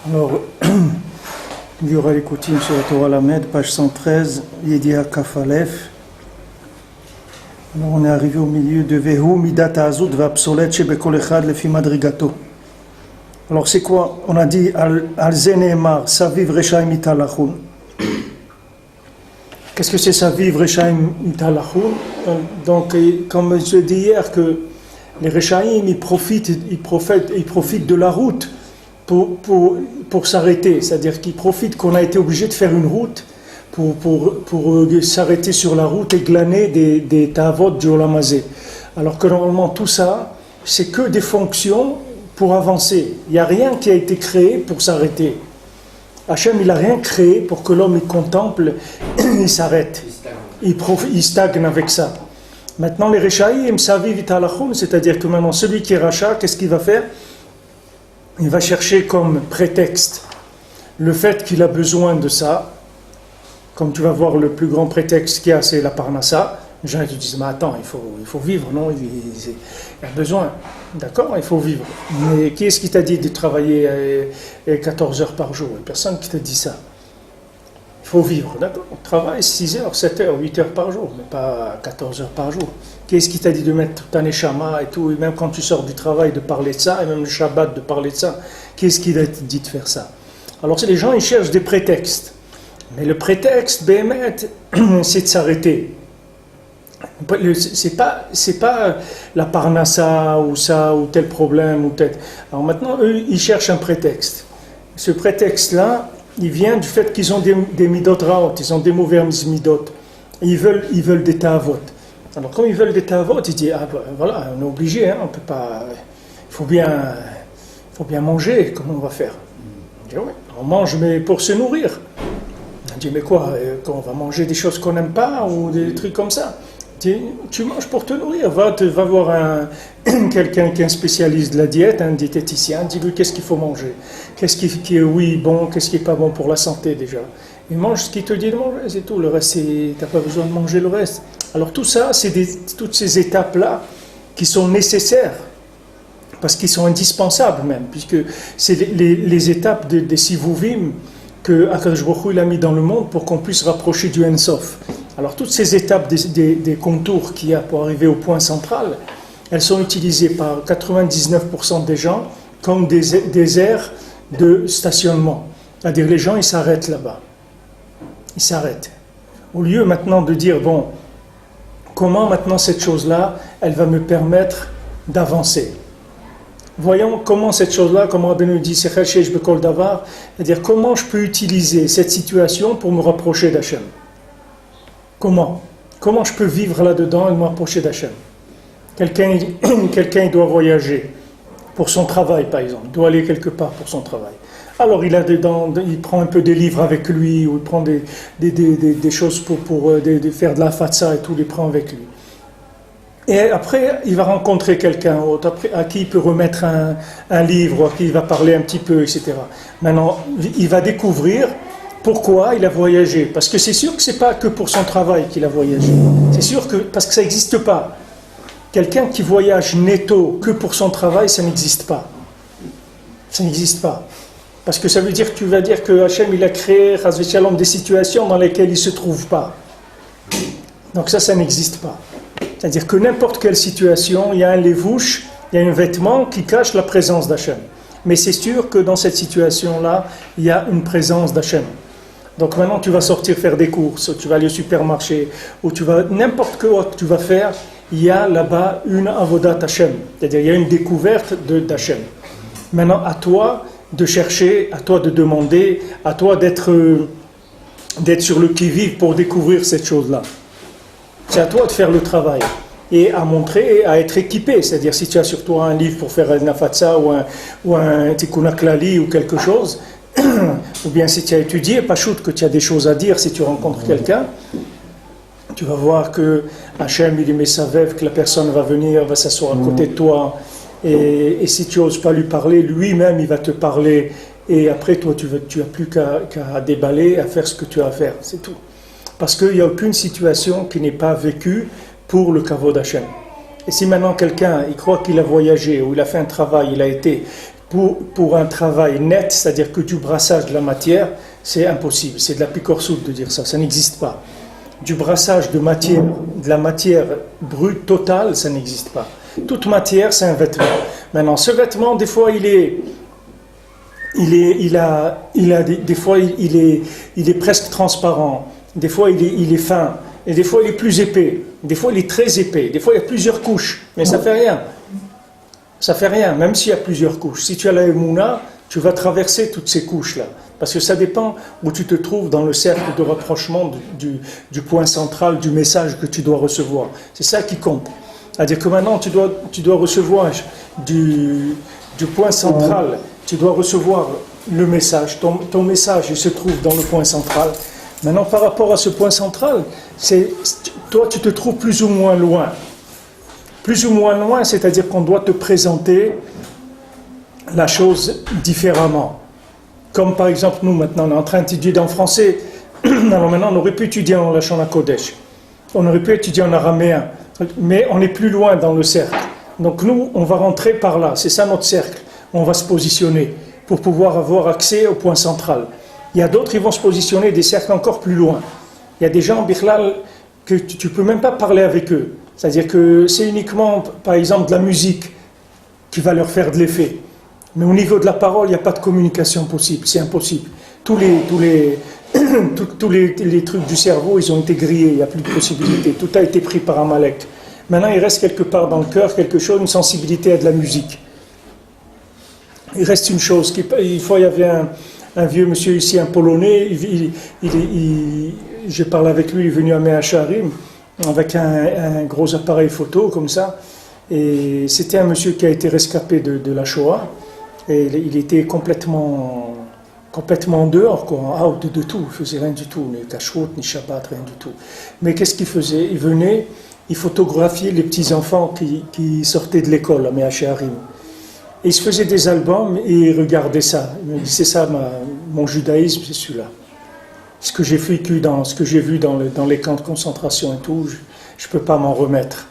Alors, il y aura les coutumes sur la Torah Lamed, page 113, Yedia Kafalef. Alors, on est arrivé au milieu de Vehu Midat Azud Vapsolet Shebekol Echad Lefi Madrigato. Alors, c'est quoi? On a dit Al Zeneemar, Saviv Reshaim Italachun. Qu'est-ce que c'est Saviv Reshaim Italachun? Donc, comme je dis hier, que les Reshaim, ils profitent de la route pour s'arrêter, c'est-à-dire qu'ils profitent qu'on a été obligé de faire une route pour s'arrêter sur la route et glaner des tavot du Olam Hazé. Alors que normalement tout ça, c'est que des fonctions pour avancer. Il n'y a rien qui a été créé pour s'arrêter. Hachem, il n'a rien créé pour que l'homme il contemple, il s'arrête. Il stagne avec ça. Maintenant les Reshaïm, Saviv Italachum, c'est-à-dire que maintenant celui qui est rachat, qu'est-ce qu'il va faire? Il va chercher comme prétexte le fait qu'il a besoin de ça. Comme tu vas voir, le plus grand prétexte qu'il y a, c'est la parnassa. Les gens te disent, mais attends, il faut vivre, non? Il a besoin, d'accord? Il faut vivre. Mais qui est-ce qui t'a dit de travailler 14 heures par jour? Personne qui t'a dit ça. Il faut vivre, d'accord? On travaille 6 heures, 7 heures, 8 heures par jour, mais pas 14 heures par jour. Qui est-ce qui t'a dit de mettre ta neshama et tout, et même quand tu sors du travail de parler de ça, et même le Shabbat de parler de ça? Qui est-ce qui t'a dit de faire ça? Alors les gens, ils cherchent des prétextes. Mais le prétexte, Béhémet, c'est de s'arrêter. C'est pas la parnassa ou ça, ou tel problème, ou tel... Alors maintenant, eux, ils cherchent un prétexte. Ce prétexte-là, il vient du fait qu'ils ont des midot raot, ils ont des mauvais midot. Ils veulent des ta'avot. Alors comme ils veulent des ta'avot, ils disent, ah ben, voilà, on est obligé, hein, on peut pas... Il faut bien manger, comment on va faire? On dit, oui, on mange mais pour se nourrir. On dit, mais quoi, on va manger des choses qu'on n'aime pas ou des trucs comme ça? Tu manges pour te nourrir. Va voir quelqu'un qui est un spécialiste de la diète, un diététicien, dis-lui qu'est-ce qu'il faut manger. Qu'est-ce qui est oui bon, qu'est-ce qui n'est pas bon pour la santé déjà. Et mange ce qu'il te dit de manger, c'est tout. Le reste, tu n'as pas besoin de manger le reste. Alors tout ça, c'est toutes ces étapes-là qui sont nécessaires, parce qu'ils sont indispensables même, puisque c'est les étapes des Sivuvim que Akadosh Baruch Hu, il a mis dans le monde pour qu'on puisse rapprocher du Ensof. Alors toutes ces étapes des contours qu'il y a pour arriver au point central, elles sont utilisées par 99% des gens comme des aires de stationnement. C'est-à-dire les gens, ils s'arrêtent là-bas. Ils s'arrêtent. Au lieu maintenant de dire, bon, comment maintenant cette chose-là, elle va me permettre d'avancer. Voyons comment cette chose-là, comme Rabbi nous dit, c'est-à-dire comment je peux utiliser cette situation pour me rapprocher d'Hachem. Comment je peux vivre là-dedans et me rapprocher d'Hachem? Quelqu'un il doit voyager pour son travail, par exemple. Il doit aller quelque part pour son travail. Alors il prend un peu des livres avec lui, ou il prend des choses pour faire de la fatsa et tout, il les prend avec lui. Et après, il va rencontrer quelqu'un autre, à qui il peut remettre un livre, à qui il va parler un petit peu, etc. Maintenant, il va découvrir pourquoi il a voyagé. Parce que c'est sûr que ce n'est pas que pour son travail qu'il a voyagé. C'est sûr que, parce que ça n'existe pas. Quelqu'un qui voyage netto que pour son travail, ça n'existe pas. Ça n'existe pas. Parce que ça veut dire que tu vas dire que Hachem, il a créé, Chas v'Shalom, des situations dans lesquelles il ne se trouve pas. Donc ça n'existe pas. C'est-à-dire que n'importe quelle situation, il y a un lévouche, il y a un vêtement qui cache la présence d'Hachem. Mais c'est sûr que dans cette situation-là, il y a une présence d'Hachem. Donc maintenant, tu vas sortir faire des courses, tu vas aller au supermarché, ou n'importe quoi que tu vas faire, il y a là-bas une avodat Hachem. C'est-à-dire il y a une découverte d'Hachem. Maintenant, à toi de chercher, à toi de demander, à toi d'être sur le qui-vive pour découvrir cette chose-là. C'est à toi de faire le travail et à montrer, à être équipé. C'est-à-dire si tu as sur toi un livre pour faire un nafatsa ou un tikkun klali ou quelque chose, ou bien si tu as étudié, pas shoot que tu as des choses à dire si tu rencontres quelqu'un, tu vas voir que Hachem il est messavev, que la personne va venir, va s'asseoir à côté de toi, et si tu n'oses pas lui parler, lui-même il va te parler, et après toi tu n'as plus qu'à déballer, à faire ce que tu as à faire, c'est tout. Parce qu'il n'y a aucune situation qui n'est pas vécue pour le kavod d'Hachem. Et si maintenant quelqu'un, il croit qu'il a voyagé, ou il a fait un travail, il a été pour un travail net, c'est-à-dire que du brassage de la matière, c'est impossible. C'est de la picorsoute de dire ça, ça n'existe pas. Du brassage de la matière brute totale, ça n'existe pas. Toute matière, c'est un vêtement. Maintenant, ce vêtement, des fois, des fois, il est presque transparent. Des fois, il est fin. Et des fois, il est plus épais. Des fois, il est très épais. Des fois, il y a plusieurs couches. Mais ça fait rien. Ça fait rien, même s'il y a plusieurs couches. Si tu as la émouna, tu vas traverser toutes ces couches-là. Parce que ça dépend où tu te trouves dans le cercle de rapprochement du point central du message que tu dois recevoir. C'est ça qui compte. C'est-à-dire que maintenant, tu dois recevoir du point central, tu dois recevoir le message. Ton message, il se trouve dans le point central. Maintenant, par rapport à ce point central, toi, tu te trouves plus ou moins loin. Plus ou moins loin, c'est-à-dire qu'on doit te présenter la chose différemment. Comme par exemple, nous maintenant, on est en train d'étudier en français. Alors maintenant, on aurait pu étudier en Lachon HaKodesh. On aurait pu étudier en araméen. Mais on est plus loin dans le cercle. Donc nous, on va rentrer par là. C'est ça notre cercle. On va se positionner pour pouvoir avoir accès au point central. Il y a d'autres qui vont se positionner des cercles encore plus loin. Il y a des gens, Bichlal, que tu ne peux même pas parler avec eux. C'est-à-dire que c'est uniquement, par exemple, de la musique qui va leur faire de l'effet. Mais au niveau de la parole, il n'y a pas de communication possible. C'est impossible. Tous les trucs du cerveau, ils ont été grillés. Il n'y a plus de possibilité. Tout a été pris par Amalek. Maintenant, il reste quelque part dans le cœur quelque chose, une sensibilité à de la musique. Il reste une chose. Une fois, il y avait un vieux monsieur ici, un Polonais. J'ai parlé avec lui, il est venu à Mea Shearim avec un gros appareil photo comme ça. Et c'était un monsieur qui a été rescapé de la Shoah. Et il était complètement dehors, quoi, out de tout. Il faisait rien du tout, ni kashrut, ni shabbat, rien du tout. Mais qu'est-ce qu'il faisait? Il venait, il photographiait les petits-enfants qui sortaient de l'école à Mea Shearim. Et il se faisait des albums et il regardait ça. Il me dit, c'est ça, mon judaïsme, c'est celui-là. Ce que j'ai vécu, ce que j'ai vu dans les camps de concentration et tout, je ne peux pas m'en remettre.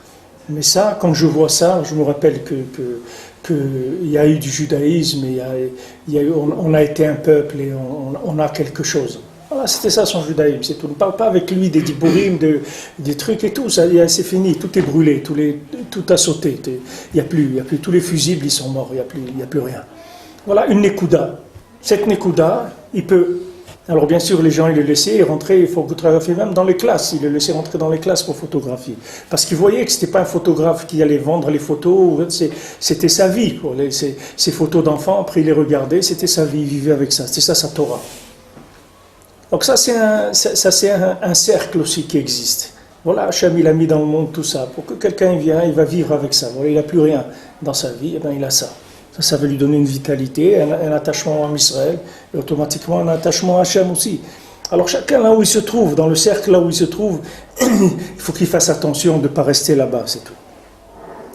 Mais ça, quand je vois ça, je me rappelle qu'il y a eu du judaïsme, on a été un peuple et on a quelque chose. Voilà, c'était ça son judaïsme, c'est tout. Ne parle pas avec lui des diborim, des trucs et tout, ça, c'est fini, tout est brûlé, tout a sauté, il n'y a plus, tous les fusibles ils sont morts, il n'y a plus rien. Voilà une nekuda. Cette nekuda, il peut... Alors bien sûr, les gens, ils le laissaient rentrer, il faut photographier même dans les classes, ils le laissaient rentrer dans les classes pour photographier. Parce qu'ils voyaient que ce n'était pas un photographe qui allait vendre les photos, c'était sa vie. Ces photos d'enfants, après il les regardait, c'était sa vie, il vivait avec ça, c'était ça sa Torah. Donc ça c'est un cercle aussi qui existe. Voilà, Hachem il a mis dans le monde tout ça, pour que quelqu'un vienne, il va vivre avec ça. Voilà, il n'a plus rien dans sa vie, et bien il a ça. Ça va lui donner une vitalité, un attachement à Israël, et automatiquement un attachement à Hachem aussi. Alors chacun là où il se trouve, dans le cercle là où il se trouve, il faut qu'il fasse attention de ne pas rester là-bas, c'est tout.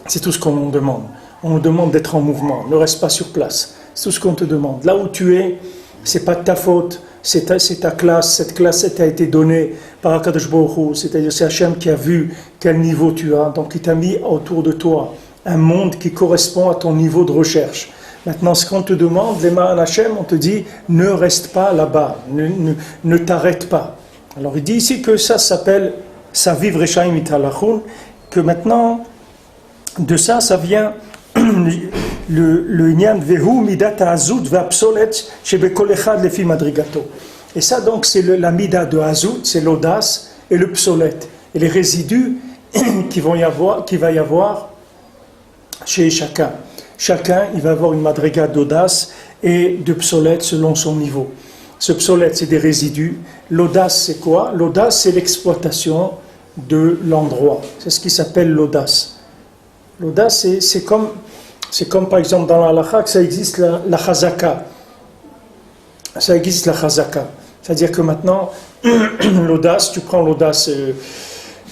C'est tout ce qu'on nous demande. On nous demande d'être en mouvement, ne reste pas sur place. C'est tout ce qu'on te demande. Là où tu es, c'est pas de ta faute, c'est ta classe, cette classe t'a été donnée par Akadosh Baruch Hu, c'est-à-dire c'est Hachem qui a vu quel niveau tu as, donc il t'a mis autour de toi un monde qui correspond à ton niveau de recherche. Maintenant, ce qu'on te demande, les Ma'an Hachem, on te dit, ne reste pas là-bas, ne t'arrête pas. Alors il dit ici que ça s'appelle Saviv Reshaim Italachun, que maintenant, de ça vient le Inyan Vehu Midat Azut Vapsolet Shebekol Echad Lefi Madrigato. Et ça donc c'est la Mida de Azut, c'est l'audace et le Psolet. Et les résidus qu'il va y avoir chez chacun. Chacun, il va avoir une madriga d'audace et de psolète selon son niveau. Ce psolète, c'est des résidus. L'audace, c'est quoi? L'audace, c'est l'exploitation de l'endroit. C'est ce qui s'appelle l'audace. L'audace, c'est comme par exemple dans la halakha que ça existe la chazaka. Ça existe la chazaka. C'est-à-dire que maintenant, l'audace, tu prends l'audace...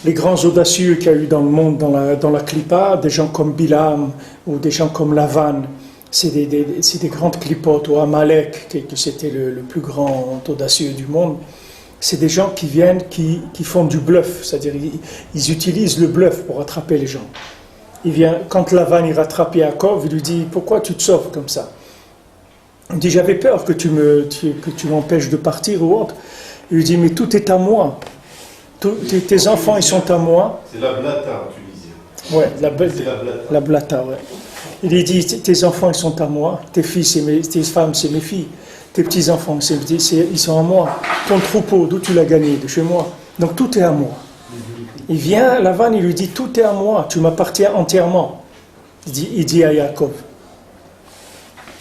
les grands audacieux qu'il y a eu dans le monde, dans la Klippa, des gens comme Bilam ou des gens comme Lavan, c'est des grandes clipotes, ou Amalek, que c'était le plus grand audacieux du monde. C'est des gens qui viennent, qui font du bluff, c'est-à-dire ils utilisent le bluff pour attraper les gens. Quand Lavan il rattrape Yaakov, il lui dit « Pourquoi tu te sauves comme ça ?» Il me dit, j'avais peur que que tu m'empêches de partir ou autre. Il lui dit, mais tout est à moi. Tes enfants, ils sont à moi. C'est la blata en Tunisie. Ouais, C'est la blata. la blata, ouais. Il lui dit, tes enfants, ils sont à moi. Tes filles, tes femmes, c'est mes filles. Tes petits-enfants, ils sont à moi. Ton troupeau, d'où tu l'as gagné? De chez moi. Donc tout est à moi. Il vient, Lavan, il lui dit, tout est à moi. Tu m'appartiens entièrement. Il dit à Yaakov.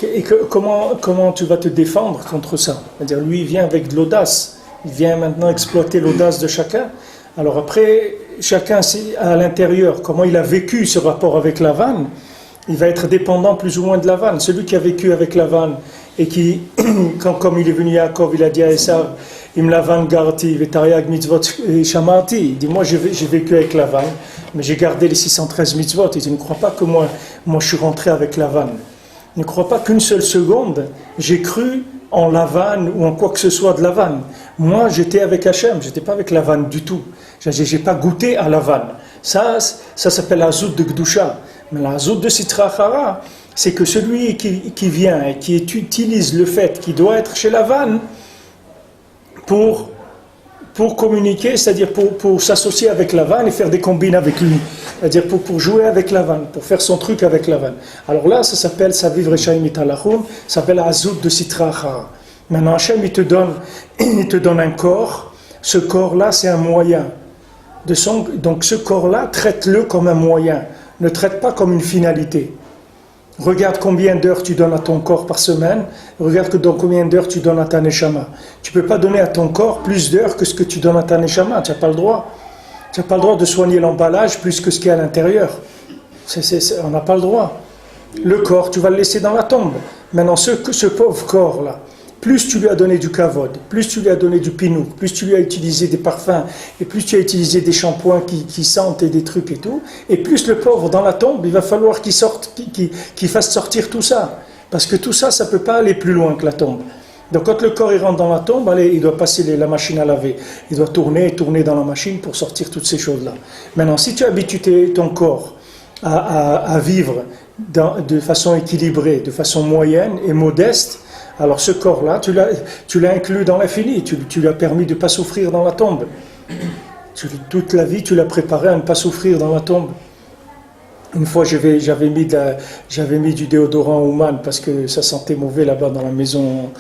Et comment tu vas te défendre contre ça? C'est-à-dire, lui, il vient avec de l'audace. Il vient maintenant exploiter l'audace de chacun. Alors après, chacun à l'intérieur, comment il a vécu ce rapport avec Lavan, il va être dépendant plus ou moins de Lavan. Celui qui a vécu avec Lavan et qui, comme il est venu Yaakov, il a dit à Esav, Im Lavan garti, vetariag mitzvot shamarti. Il dit, moi j'ai vécu avec Lavan, mais j'ai gardé les 613 mitzvot. Il dit, ne crois pas que moi je suis rentré avec Lavan. Ne crois pas qu'une seule seconde, j'ai cru en Lavan ou en quoi que ce soit de Lavan. Moi, j'étais avec Hachem, j'étais pas avec Lavan du tout. J'ai pas goûté à Lavan. Ça s'appelle la zout de Gdusha. Mais la zout de Sitra Achara, c'est que celui qui vient et qui utilise le fait qu'il doit être chez Lavan pour communiquer, c'est-à-dire pour s'associer avec Lavan et faire des combines avec lui. C'est-à-dire pour jouer avec Lavan, pour faire son truc avec Lavan. Alors là, ça s'appelle Saviv Rechaim Italachum, ça s'appelle Azout de Sitra Achara. Maintenant, Hachem, il te donne un corps. Ce corps-là, c'est un moyen. Donc ce corps-là, traite-le comme un moyen. Ne traite pas comme une finalité. Regarde combien d'heures tu donnes à ton corps par semaine. Regarde combien d'heures tu donnes à ta neshama. Tu ne peux pas donner à ton corps plus d'heures que ce que tu donnes à ta neshama. Tu n'as pas le droit. Tu n'as pas le droit de soigner l'emballage plus que ce qu'il y a à l'intérieur. On n'a pas le droit. Le corps, tu vas le laisser dans la tombe. Maintenant, ce pauvre corps-là, plus tu lui as donné du kavod, plus tu lui as donné du pinouk, plus tu lui as utilisé des parfums, et plus tu as utilisé des shampoings qui sentent et des trucs et tout, et plus le pauvre dans la tombe, il va falloir qu'il fasse sortir tout ça. Parce que tout ça, ça ne peut pas aller plus loin que la tombe. Donc quand le corps il rentre dans la tombe, allez, il doit passer la machine à laver. Il doit tourner dans la machine pour sortir toutes ces choses-là. Maintenant, si tu habitues ton corps à vivre de façon équilibrée, de façon moyenne et modeste, alors ce corps-là, tu l'as inclus dans l'infini, tu lui as permis de ne pas souffrir dans la tombe. Toute la vie, tu l'as préparé à ne pas souffrir dans la tombe. Une fois, j'avais mis du déodorant Ouman parce que ça sentait mauvais là-bas dans la maison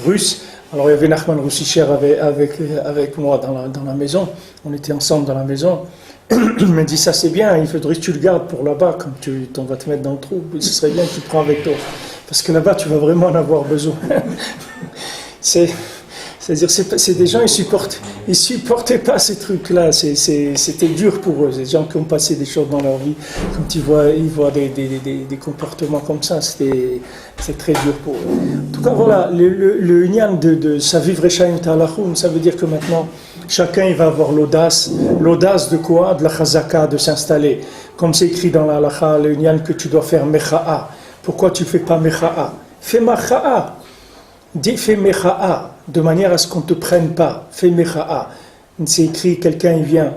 russe. Alors il y avait Nachman Roussicher avec moi dans la maison. On était ensemble dans la maison. Il m'a dit, ça c'est bien, il faudrait que tu le gardes pour là-bas, comme on va te mettre dans le trou. Ce serait bien que tu le prends avec toi. Parce que là-bas, tu vas vraiment en avoir besoin. C'est-à-dire, c'est des gens, ils supportaient pas ces trucs-là. C'était dur pour eux. Des gens qui ont passé des choses dans leur vie, comme ils voient des comportements comme ça, c'est très dur pour eux. En tout cas, voilà, le union de Saviv Rechaim Talachum, ça veut dire que maintenant, chacun il va avoir l'audace. L'audace de quoi? De la chazaka, de s'installer. Comme c'est écrit dans la halakha, le union que tu dois faire mecha'a. Pourquoi tu ne fais pas mecha'a? Fais macha'a. Dis fais mecha'a, de manière à ce qu'on ne te prenne pas. Fais mecha'a. C'est écrit, quelqu'un il vient,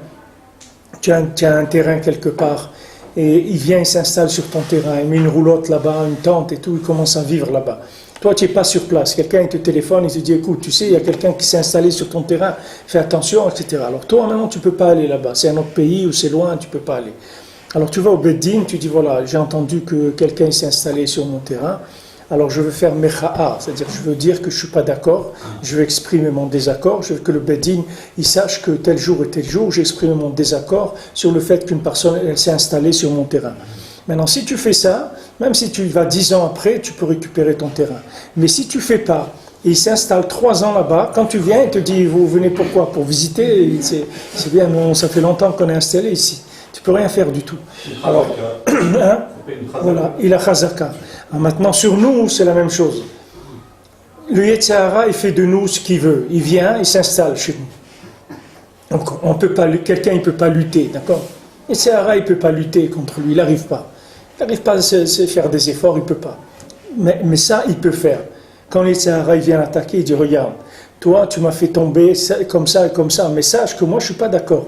tu as un terrain quelque part, et il vient, il s'installe sur ton terrain, il met une roulotte là-bas, une tente et tout, il commence à vivre là-bas. Toi, tu n'es pas sur place. Quelqu'un il te téléphone, il te dit, écoute, tu sais, il y a quelqu'un qui s'est installé sur ton terrain, fais attention, etc. Alors toi, maintenant, tu ne peux pas aller là-bas. C'est un autre pays ou c'est loin, tu ne peux pas aller. Alors tu vas au Beddin, tu dis, voilà, j'ai entendu que quelqu'un s'est installé sur mon terrain, alors je veux faire mecha'a, c'est-à-dire je veux dire que je ne suis pas d'accord, je veux exprimer mon désaccord, je veux que le Beddin, il sache que tel jour et tel jour, j'ai exprimé mon désaccord sur le fait qu'une personne s'est installée sur mon terrain. Maintenant, si tu fais ça, même si tu vas 10 ans après, tu peux récupérer ton terrain. Mais si tu ne fais pas, et il s'installe 3 ans là-bas, quand tu viens, il te dit, vous venez pourquoi? Pour visiter, c'est bien, mais ça fait longtemps qu'on est installé ici. Tu ne peux rien faire du tout. Alors, voilà, il a chazaka. Maintenant, sur nous, c'est la même chose. Le Yetzer Hara, il fait de nous ce qu'il veut. Il vient, il s'installe chez nous. Donc, quelqu'un, il ne peut pas lutter, d'accord? Le Yetzer Hara, il ne peut pas lutter contre lui, il n'arrive pas. Il n'arrive pas à se faire des efforts, il ne peut pas. Mais ça, il peut faire. Quand le Yetzer Hara, il vient attaquer, il dit, regarde, toi, tu m'as fait tomber comme ça, mais sache que moi, je ne suis pas d'accord.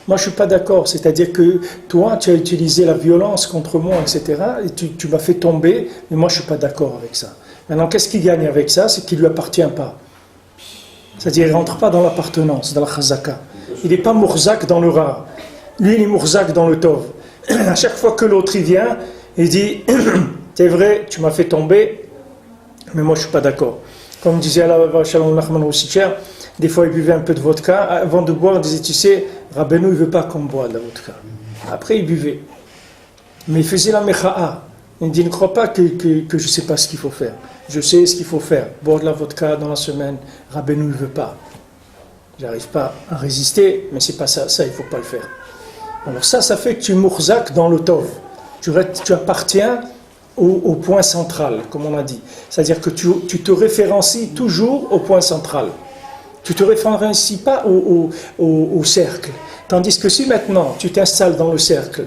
Moi, je ne suis pas d'accord, c'est-à-dire que toi, tu as utilisé la violence contre moi, etc., et tu m'as fait tomber, mais moi, je ne suis pas d'accord avec ça. Maintenant, qu'est-ce qu'il gagne avec ça? C'est qu'il ne lui appartient pas. C'est-à-dire, il ne rentre pas dans l'appartenance, dans la chazaka. Il n'est pas mourzak dans le ra. Lui, il est mourzak dans le tov. À chaque fois que l'autre il vient, il dit c'est vrai, tu m'as fait tomber, mais moi je ne suis pas d'accord. Comme disait Allah Shalom Nachman aussi cher, des fois il buvait un peu de vodka. Avant de boire, il disait tu sais, Rabbeinu il ne veut pas qu'on boive de la vodka. Après il buvait. Mais il faisait la mecha'a. Il dit ne crois pas que je ne sais pas ce qu'il faut faire. Je sais ce qu'il faut faire. Boire de la vodka dans la semaine, Rabbeinu ne veut pas. J'arrive pas à résister, mais c'est pas ça, il ne faut pas le faire. Alors ça fait que tu es mourzak dans le tov. Tu appartiens au point central, comme on a dit. C'est-à-dire que tu te référencies toujours au point central. Tu ne te référencies pas au cercle. Tandis que si maintenant tu t'installes dans le cercle,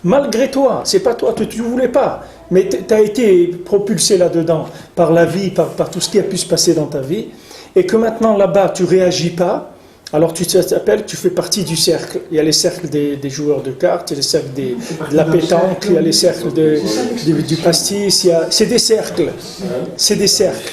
malgré toi, c'est pas toi, tu ne voulais pas, mais tu as été propulsé là-dedans par la vie, par tout ce qui a pu se passer dans ta vie, et que maintenant là-bas tu ne réagis pas, alors tu fais partie du cercle. Il y a les cercles des joueurs de cartes, il y a les cercles de la pétanque, il y a les cercles du pastis, c'est des cercles. C'est des cercles.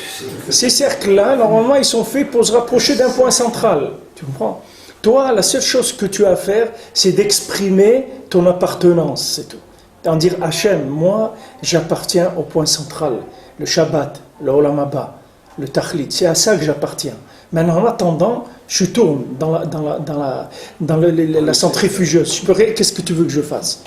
Ces cercles-là, normalement, ils sont faits pour se rapprocher d'un point central. Tu comprends? Toi, la seule chose que tu as à faire, c'est d'exprimer ton appartenance, c'est tout. En dire Hachem, moi, j'appartiens au point central. Le Shabbat, le Olam Haba, le Tachlit, c'est à ça que j'appartiens. Maintenant, en attendant, je tourne dans la centrifugeuse. Qu'est-ce que tu veux que je fasse?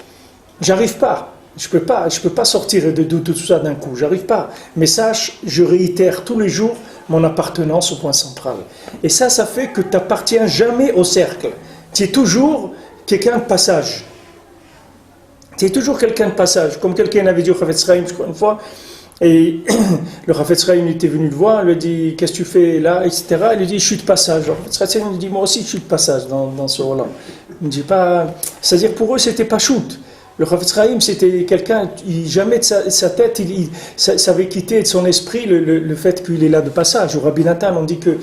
J'arrive pas. Je peux pas sortir de tout ça d'un coup. J'arrive pas. Mais sache, je réitère tous les jours mon appartenance au point central. Et ça fait que tu n'appartiens jamais au cercle. Tu es toujours quelqu'un de passage. Tu es toujours quelqu'un de passage. Comme quelqu'un avait dit au Chafetz Chaim, je crois, une fois, et le Chafetz Chaim était venu le voir, il lui dit qu'est-ce que tu fais là, etc. Il lui dit je suis de passage. Le Chafetz Chaim lui dit moi aussi je suis de passage dans ce rôle-là. Il me dit pas, c'est-à-dire pour eux c'était pas shoot. Le Chafetz Chaim c'était quelqu'un, jamais de sa tête, ça avait quitté de son esprit le fait qu'il est là de passage. Au Rabbi Nathan on dit que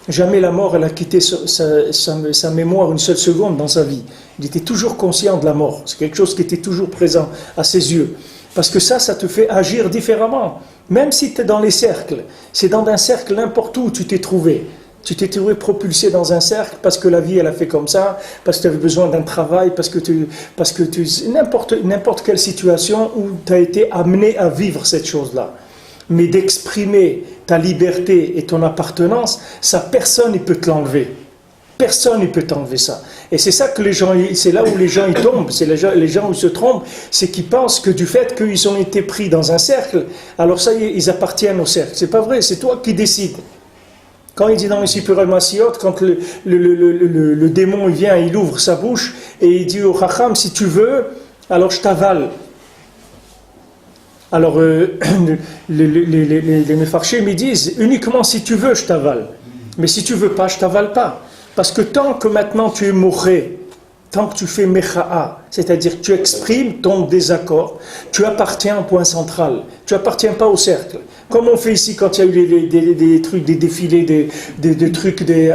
jamais la mort elle a quitté sa mémoire une seule seconde dans sa vie. Il était toujours conscient de la mort. C'est quelque chose qui était toujours présent à ses yeux. Parce que ça te fait agir différemment. Même si tu es dans les cercles, c'est dans un cercle n'importe où tu t'es trouvé. Tu t'es trouvé propulsé dans un cercle parce que la vie elle a fait comme ça, parce que tu avais besoin d'un travail, parce que n'importe quelle situation où tu as été amené à vivre cette chose-là. Mais d'exprimer ta liberté et ton appartenance, ça personne ne peut te l'enlever. Personne ne peut t'enlever ça. Et c'est ça que c'est là où les gens ils tombent, c'est les gens où ils se trompent, c'est qu'ils pensent que du fait qu'ils ont été pris dans un cercle, alors ça y est, ils appartiennent au cercle. C'est pas vrai, c'est toi qui décides. Quand il dit dans le Sipurei Masiot, quand le démon il vient, il ouvre sa bouche et il dit au Chacham, si tu veux, alors je t'avale. Alors les Mefarshim ils disent, uniquement si tu veux, je t'avale. Mais si tu veux pas, je t'avale pas. Parce que tant que maintenant tu es mouré, tant que tu fais mecha'a, c'est-à-dire que tu exprimes ton désaccord, tu appartiens au point central, tu n'appartiens pas au cercle. Comme on fait ici quand il y a eu des trucs, des défilés, des trucs, des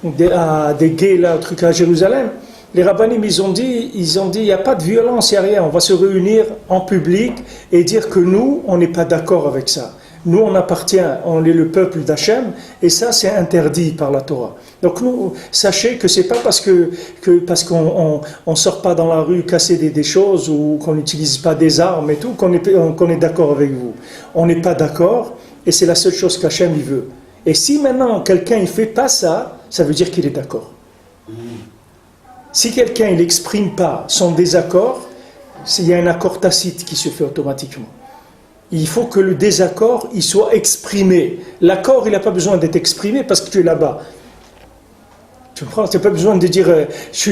gays là, trucs à Jérusalem, les rabbinim ils ont dit, il n'y a pas de violence, il n'y a rien, on va se réunir en public et dire que nous, on n'est pas d'accord avec ça. Nous, on appartient, on est le peuple d'Hachem, et ça, c'est interdit par la Torah. Donc, nous, sachez que c'est pas parce qu'on sort pas dans la rue casser des choses ou qu'on n'utilise pas des armes et tout qu'on est d'accord avec vous. On n'est pas d'accord, et c'est la seule chose qu'Hachem il veut. Et si maintenant quelqu'un il fait pas ça, ça veut dire qu'il est d'accord. Si quelqu'un il n'exprime pas son désaccord, il y a un accord tacite qui se fait automatiquement. Il faut que le désaccord il soit exprimé. L'accord, il n'a pas besoin d'être exprimé parce que tu es là-bas. Tu comprends? Tu n'as pas besoin de dire je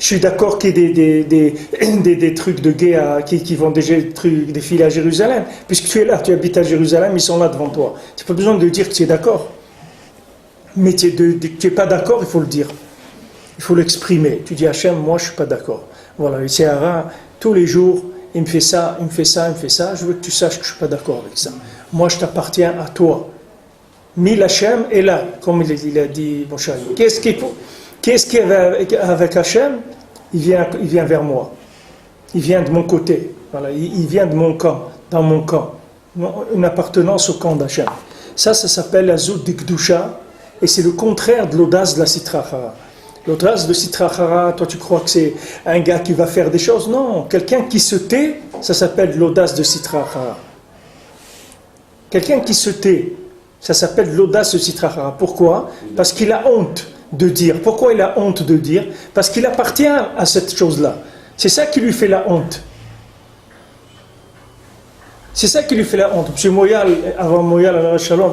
suis d'accord qu'il y ait des trucs de gays qui vont défiler à Jérusalem. Puisque tu es là, tu habites à Jérusalem, ils sont là devant toi. Tu n'as pas besoin de dire que tu es d'accord. Mais tu n'es pas d'accord, il faut le dire. Il faut l'exprimer. Tu dis Hachem, moi je ne suis pas d'accord. Voilà, et c'est tous les jours. Il me fait ça, il me fait ça, il me fait ça, je veux que tu saches que je ne suis pas d'accord avec ça. Moi, je t'appartiens à toi. Mil Hachem est là, comme il a dit Moshe. Qu'est-ce qui est avec Hachem? Il vient vers moi. Il vient de mon côté. Voilà, il vient de mon camp, dans mon camp. une appartenance au camp d'Hachem. Ça s'appelle la Zout d'Ikdusha, et c'est le contraire de l'audace de la Sitra Achara. L'audace de Sitra Achara, toi tu crois que c'est un gars qui va faire des choses? Non, quelqu'un qui se tait, ça s'appelle l'audace de Sitra Achara. Quelqu'un qui se tait, ça s'appelle l'audace de Sitra Achara. Pourquoi? Parce qu'il a honte de dire. Pourquoi il a honte de dire? Parce qu'il appartient à cette chose-là. C'est ça qui lui fait la honte. C'est ça qui lui fait la honte. M. Moyal, avant Moyal à la Shalom,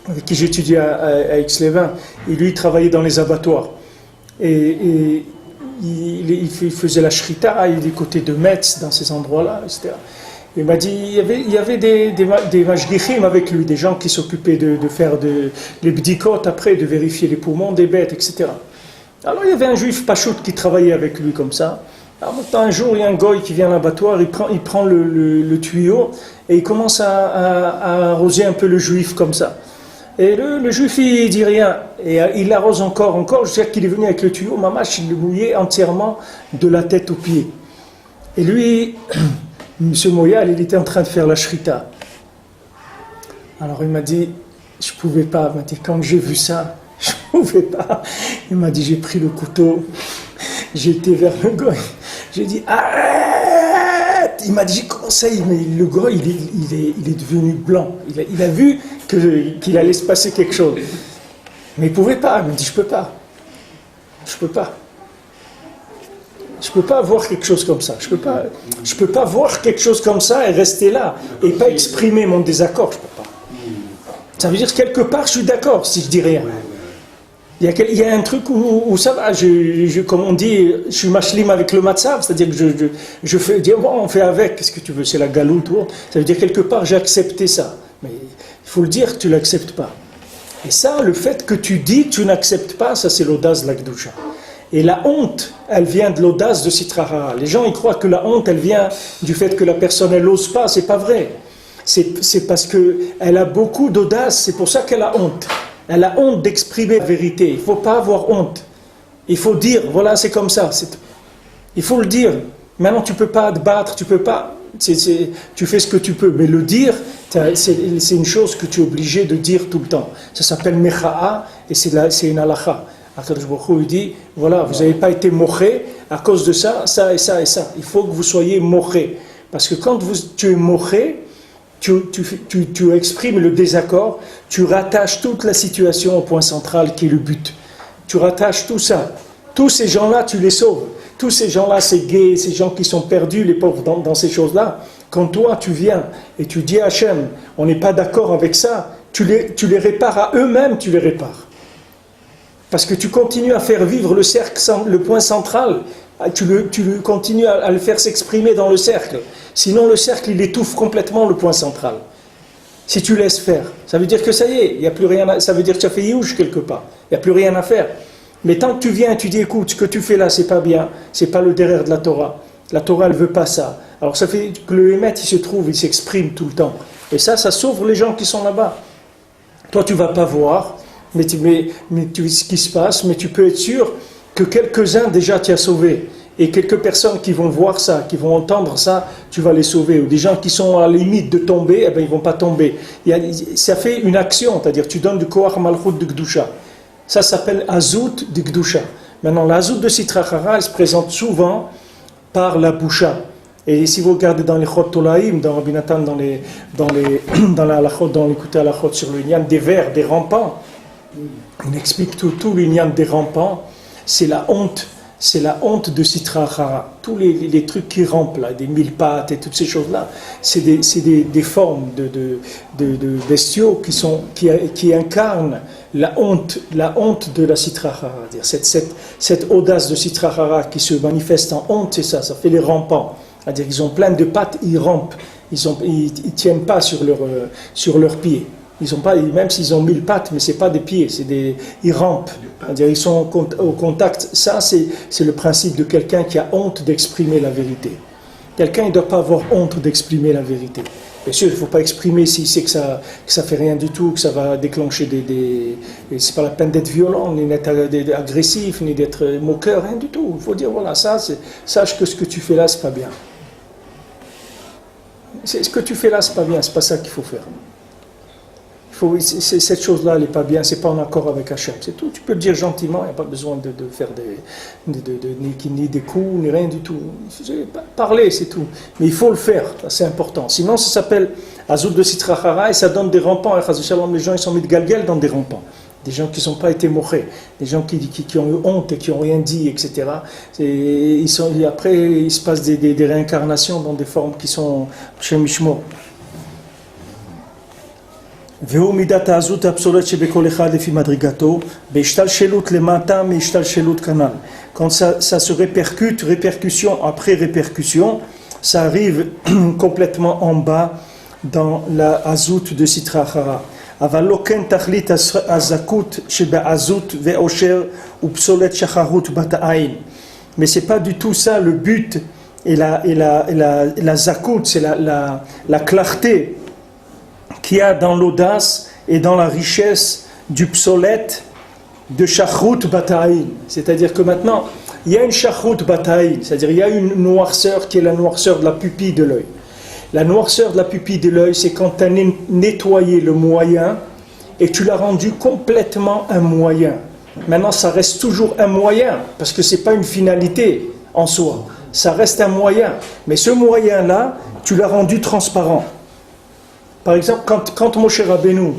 avec qui j'étudiais à Aix-les-Bains, et lui il travaillait dans les abattoirs. Et il faisait la shrita, il est du côté de Metz, dans ces endroits-là, etc. Il m'a dit, il y avait des mashgichim avec lui, des gens qui s'occupaient de faire les bdikot après, de vérifier les poumons des bêtes, etc. Alors il y avait un juif pachout qui travaillait avec lui comme ça. Alors un jour, il y a un goy qui vient à l'abattoir, il prend le tuyau et il commence à arroser un peu le juif comme ça. Et le juif, il dit rien. Et il l'arrose encore. Jusqu'à qu'il est venu avec le tuyau, mamache, il le mouillait entièrement de la tête aux pieds. Et lui, M. Moyal, il était en train de faire la shrita. Alors il m'a dit, je ne pouvais pas. Il m'a dit, quand j'ai vu ça, je ne pouvais pas. Il m'a dit, j'ai pris le couteau, j'ai été vers le goy. J'ai dit, arrête! Il m'a dit, comment ça? Mais le goy, il est devenu blanc. Il a vu qu'il allait se passer quelque chose. Mais il ne pouvait pas. Il m'a dit, je ne peux pas. Je ne peux pas voir quelque chose comme ça. Je peux pas voir quelque chose comme ça et rester là et pas exprimer mon désaccord. Je ne peux pas. Ça veut dire que quelque part, je suis d'accord si je dis rien. Il y a un truc où ça va, comme on dit, je suis machlim avec le matzav, c'est-à-dire que je fais dire, bon, on fait avec, qu'est-ce que tu veux, c'est la galoute, ça veut dire quelque part, j'ai accepté ça. Mais il faut le dire que tu ne l'acceptes pas. Et ça, le fait que tu dis que tu n'acceptes pas, ça c'est l'audace de la Kedusha. Et la honte, elle vient de l'audace de Sitra Achara. Les gens, ils croient que la honte, elle vient du fait que la personne, elle n'ose pas, c'est pas vrai. C'est parce qu'elle a beaucoup d'audace, c'est pour ça qu'elle a honte. Elle a honte d'exprimer la vérité. Il ne faut pas avoir honte. Il faut dire, voilà, c'est comme ça. Il faut le dire. Maintenant, tu ne peux pas te battre, tu peux pas. Tu fais ce que tu peux. Mais le dire, c'est une chose que tu es obligé de dire tout le temps. Ça s'appelle mecha'a et c'est une halakha. Akadosh Baruch Hu, il dit, voilà, vous n'avez pas été moché à cause de ça, ça et ça et ça. Il faut que vous soyez moché. Parce que quand tu es moché, tu exprimes le désaccord, tu rattaches toute la situation au point central qui est le but. Tu rattaches tout ça. Tous ces gens-là, tu les sauves. Tous ces gens-là, ces gays, ces gens qui sont perdus, les pauvres, dans ces choses-là. Quand toi, tu viens et tu dis à Hachem, on n'est pas d'accord avec ça, tu les répares à eux-mêmes, tu les répares. Parce que tu continues à faire vivre le cercle, le point central, tu continues à le faire s'exprimer dans le cercle. Sinon, le cercle, il étouffe complètement le point central. Si tu laisses faire, ça veut dire que ça y est, il n'y a plus rien ça veut dire que tu as fait youch quelque part. Il n'y a plus rien à faire. Mais tant que tu viens, tu dis, écoute, ce que tu fais là, c'est pas bien, c'est pas le derrière de la Torah. La Torah, elle veut pas ça. Alors ça fait que le Hémet, il se trouve, il s'exprime tout le temps. Et ça sauve les gens qui sont là-bas. Toi, tu vas pas voir, mais tu ce qui se passe, mais tu peux être sûr que quelques-uns déjà t'y as sauvé. Et quelques personnes qui vont voir ça, qui vont entendre ça, tu vas les sauver. Ou des gens qui sont à la limite de tomber, eh ben, ils ne vont pas tomber. Ça fait une action, c'est-à-dire tu donnes du koach malchut de Kedusha. Ça s'appelle Azout de Kedusha. Maintenant, l'Azout de Sitra Achara, elle se présente souvent par la boucha. Et si vous regardez dans les Chot Tolaïm, dans Rabbi Nathan, dans les l'écouter à la Chot sur le Inyan des vers, des rampants, on explique tout l'Inyan des rampants, c'est la honte de Sitra Achara. Tous les trucs qui rampent là, des mille pattes et toutes ces choses-là, c'est des formes de bestiaux qui incarnent la honte de la Sitra Achara. Cette audace de Sitra Achara qui se manifeste en honte, c'est ça fait les rampants. C'est-à-dire qu'ils ont plein de pattes, ils rampent. Ils tiennent pas sur leurs pieds. Ils ont pas, même s'ils ont 1000 pattes, mais c'est pas des pieds, ils rampent. C'est-à-dire ils sont au contact. Ça, c'est le principe de quelqu'un qui a honte d'exprimer la vérité. Quelqu'un ne doit pas avoir honte d'exprimer la vérité. Bien sûr, il ne faut pas exprimer s'il sait que ça fait rien du tout, que ça va déclencher c'est pas la peine d'être violent, ni d'être agressif, ni d'être moqueur, rien du tout. Il faut dire, voilà, sache que ce que tu fais là, c'est pas bien. Ce que tu fais là, c'est pas bien, c'est pas ça qu'il faut faire. Cette chose-là, elle n'est pas bien, c'est pas en accord avec Hachem, c'est tout. Tu peux le dire gentiment, il n'y a pas besoin de faire ni des coups, ni rien du tout. Parler, c'est tout. Mais il faut le faire, c'est important. Sinon, ça s'appelle Azout de Sitra Achara et ça donne des rampants. Et les gens, ils sont mis de galgal dans des rampants. Des gens qui n'ont pas été mochés, des gens qui ont eu honte et qui n'ont rien dit, etc. Après, il se passe des réincarnations dans des formes qui sont chez Mishmo. והוא מידת העזות האבסולוטית שבכל אחד לפי מדרגתו, בהשתלשלות למטה מהשתלשלות כנ"ל. Quand ça se répercute, répercussion après répercussion, ça arrive complètement en bas dans la הזות de Sitra Achara. אבל לא כן תכלית הזכות שבעזות ועושר ופסולת שחרות בת העין. Mais c'est pas du tout ça le but et la zakout, c'est la clarté qu'il y a dans l'audace et dans la richesse du psolète de Shachrut Bataïn. C'est-à-dire que maintenant, il y a une Shachrut Bataïn, c'est-à-dire il y a une noirceur qui est la noirceur de la pupille de l'œil. La noirceur de la pupille de l'œil, c'est quand tu as nettoyé le moyen et tu l'as rendu complètement un moyen. Maintenant, ça reste toujours un moyen, parce que ce n'est pas une finalité en soi. Ça reste un moyen. Mais ce moyen-là, tu l'as rendu transparent. Par exemple, quand Moshe Rabbeinu,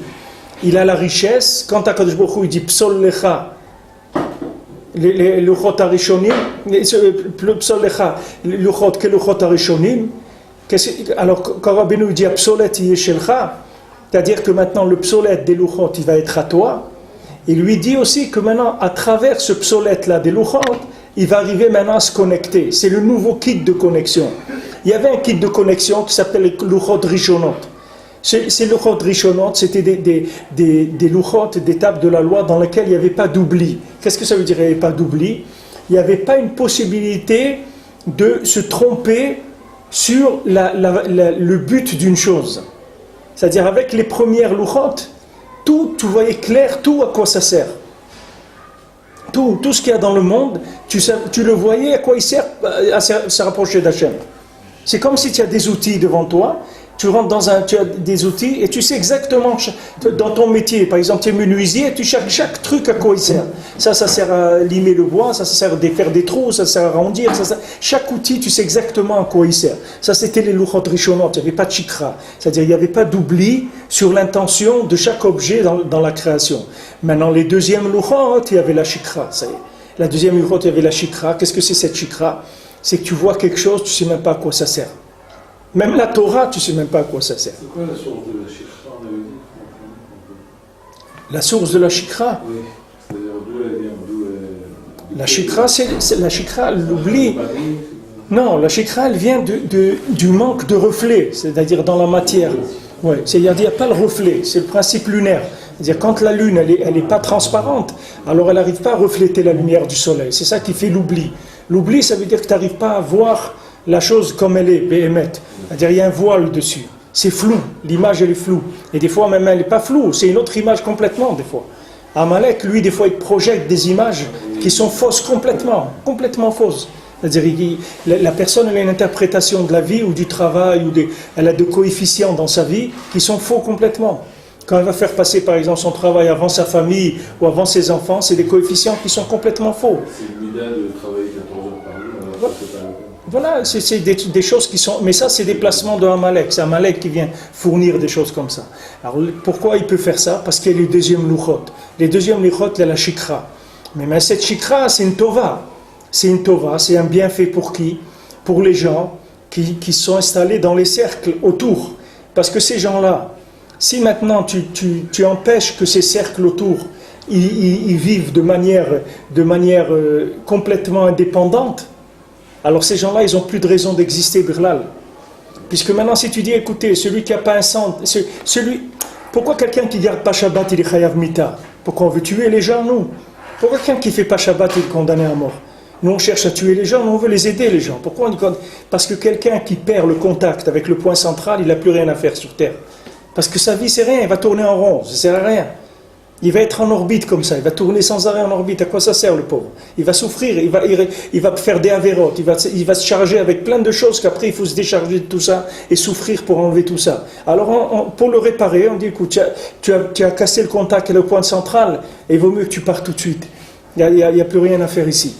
il a la richesse, quand Akadosh Baruch Hu, il dit Psol Lecha, les Luchot Arishonim, le Psol Lecha, les Luchot, que Luchot Arishonim, alors quand Rabbeinu dit Psolet Yeshelcha, c'est-à-dire que maintenant le Psolet des Luchot, il va être à toi, il lui dit aussi que maintenant, à travers ce Psolet-là des Luchot, il va arriver maintenant à se connecter. C'est le nouveau kit de connexion. Il y avait un kit de connexion qui s'appelle les Luchot Rishonot. Ces Luchot Rishonot, c'était des Luchot, des tables de la loi dans lesquelles il n'y avait pas d'oubli. Qu'est-ce que ça veut dire, il n'y avait pas d'oubli? Il n'y avait pas une possibilité de se tromper sur le but d'une chose. C'est-à-dire avec les premières Luchot, tu voyais clair tout à quoi ça sert. Tout ce qu'il y a dans le monde, tu le voyais à quoi il sert à se rapprocher d'Hachem. C'est comme si tu as des outils devant toi. Tu rentres tu as des outils et tu sais exactement dans ton métier, par exemple tu es menuisier, tu cherches chaque truc à quoi il sert. Ça sert à limer le bois, ça sert à faire des trous, ça sert à arrondir, chaque outil tu sais exactement à quoi il sert. Ça c'était les Luchot Rishonot, il n'y avait pas de chikra, c'est-à-dire il n'y avait pas d'oubli sur l'intention de chaque objet dans la création. Maintenant les deuxièmes Luchot, il y avait la chikra, ça y est. La deuxième Luchot, il y avait la chikra. Qu'est-ce que c'est cette chikra? C'est que tu vois quelque chose, tu ne sais même pas à quoi ça sert. Même la Torah, tu ne sais même pas à quoi ça sert. C'est quoi la source de la Shikra, on avait dit? La source de la Shikra? Oui, c'est-à-dire d'où elle vient, La Shikra, c'est la Shikra, l'oubli. Non, la Shikra, elle vient du manque de reflet, c'est-à-dire dans la matière. Ouais, c'est-à-dire qu'il n'y a pas le reflet, c'est le principe lunaire. C'est-à-dire quand la lune, elle n'est pas transparente, alors elle n'arrive pas à refléter la lumière du soleil. C'est ça qui fait l'oubli. L'oubli, ça veut dire que tu n'arrives pas à voir la chose comme elle est, béhémet. C'est-à-dire il y a un voile dessus. C'est flou, l'image elle est floue. Et des fois même elle n'est pas floue, c'est une autre image complètement des fois. Amalek, lui, des fois il projette des images qui sont fausses complètement fausses. C'est-à-dire la personne elle a une interprétation de la vie ou du travail, elle a des coefficients dans sa vie qui sont faux complètement. Quand elle va faire passer par exemple son travail avant sa famille ou avant ses enfants, c'est des coefficients qui sont complètement faux. C'est l'idée de travailler 14 heures par jour, c'est pas le cas. Voilà, c'est des choses qui sont... Mais ça, c'est des placements de Amalek. C'est Amalek qui vient fournir des choses comme ça. Alors, pourquoi il peut faire ça? Parce qu'il y a les deuxièmes Luchot. Les deuxièmes Luchot, il y a la Shikra. Mais cette Shikra, c'est une Tova. C'est une Tova, c'est un bienfait pour qui? Pour les gens qui sont installés dans les cercles autour. Parce que ces gens-là, si maintenant tu empêches que ces cercles autour, ils vivent de manière complètement indépendante, alors ces gens-là, ils n'ont plus de raison d'exister, Birlal. Puisque maintenant, si tu dis, écoutez, celui qui n'a pas un sang, pourquoi quelqu'un qui ne garde pas Shabbat, il est Chayav Mita? Pourquoi on veut tuer les gens, nous? Pourquoi quelqu'un qui ne fait pas Shabbat, il est condamné à mort? Nous, on cherche à tuer les gens, nous, on veut les aider, les gens. Pourquoi Parce que quelqu'un qui perd le contact avec le point central, il n'a plus rien à faire sur Terre. Parce que sa vie, c'est rien, il va tourner en rond, ça ne sert à rien. Il va être en orbite comme ça, il va tourner sans arrêt en orbite. À quoi ça sert le pauvre? Il va souffrir, il va faire des avérotes, il va se charger avec plein de choses qu'après il faut se décharger de tout ça et souffrir pour enlever tout ça. Alors pour le réparer, on dit écoute, tu as cassé le contact et le point central, et il vaut mieux que tu partes tout de suite. Il n'y a plus rien à faire ici.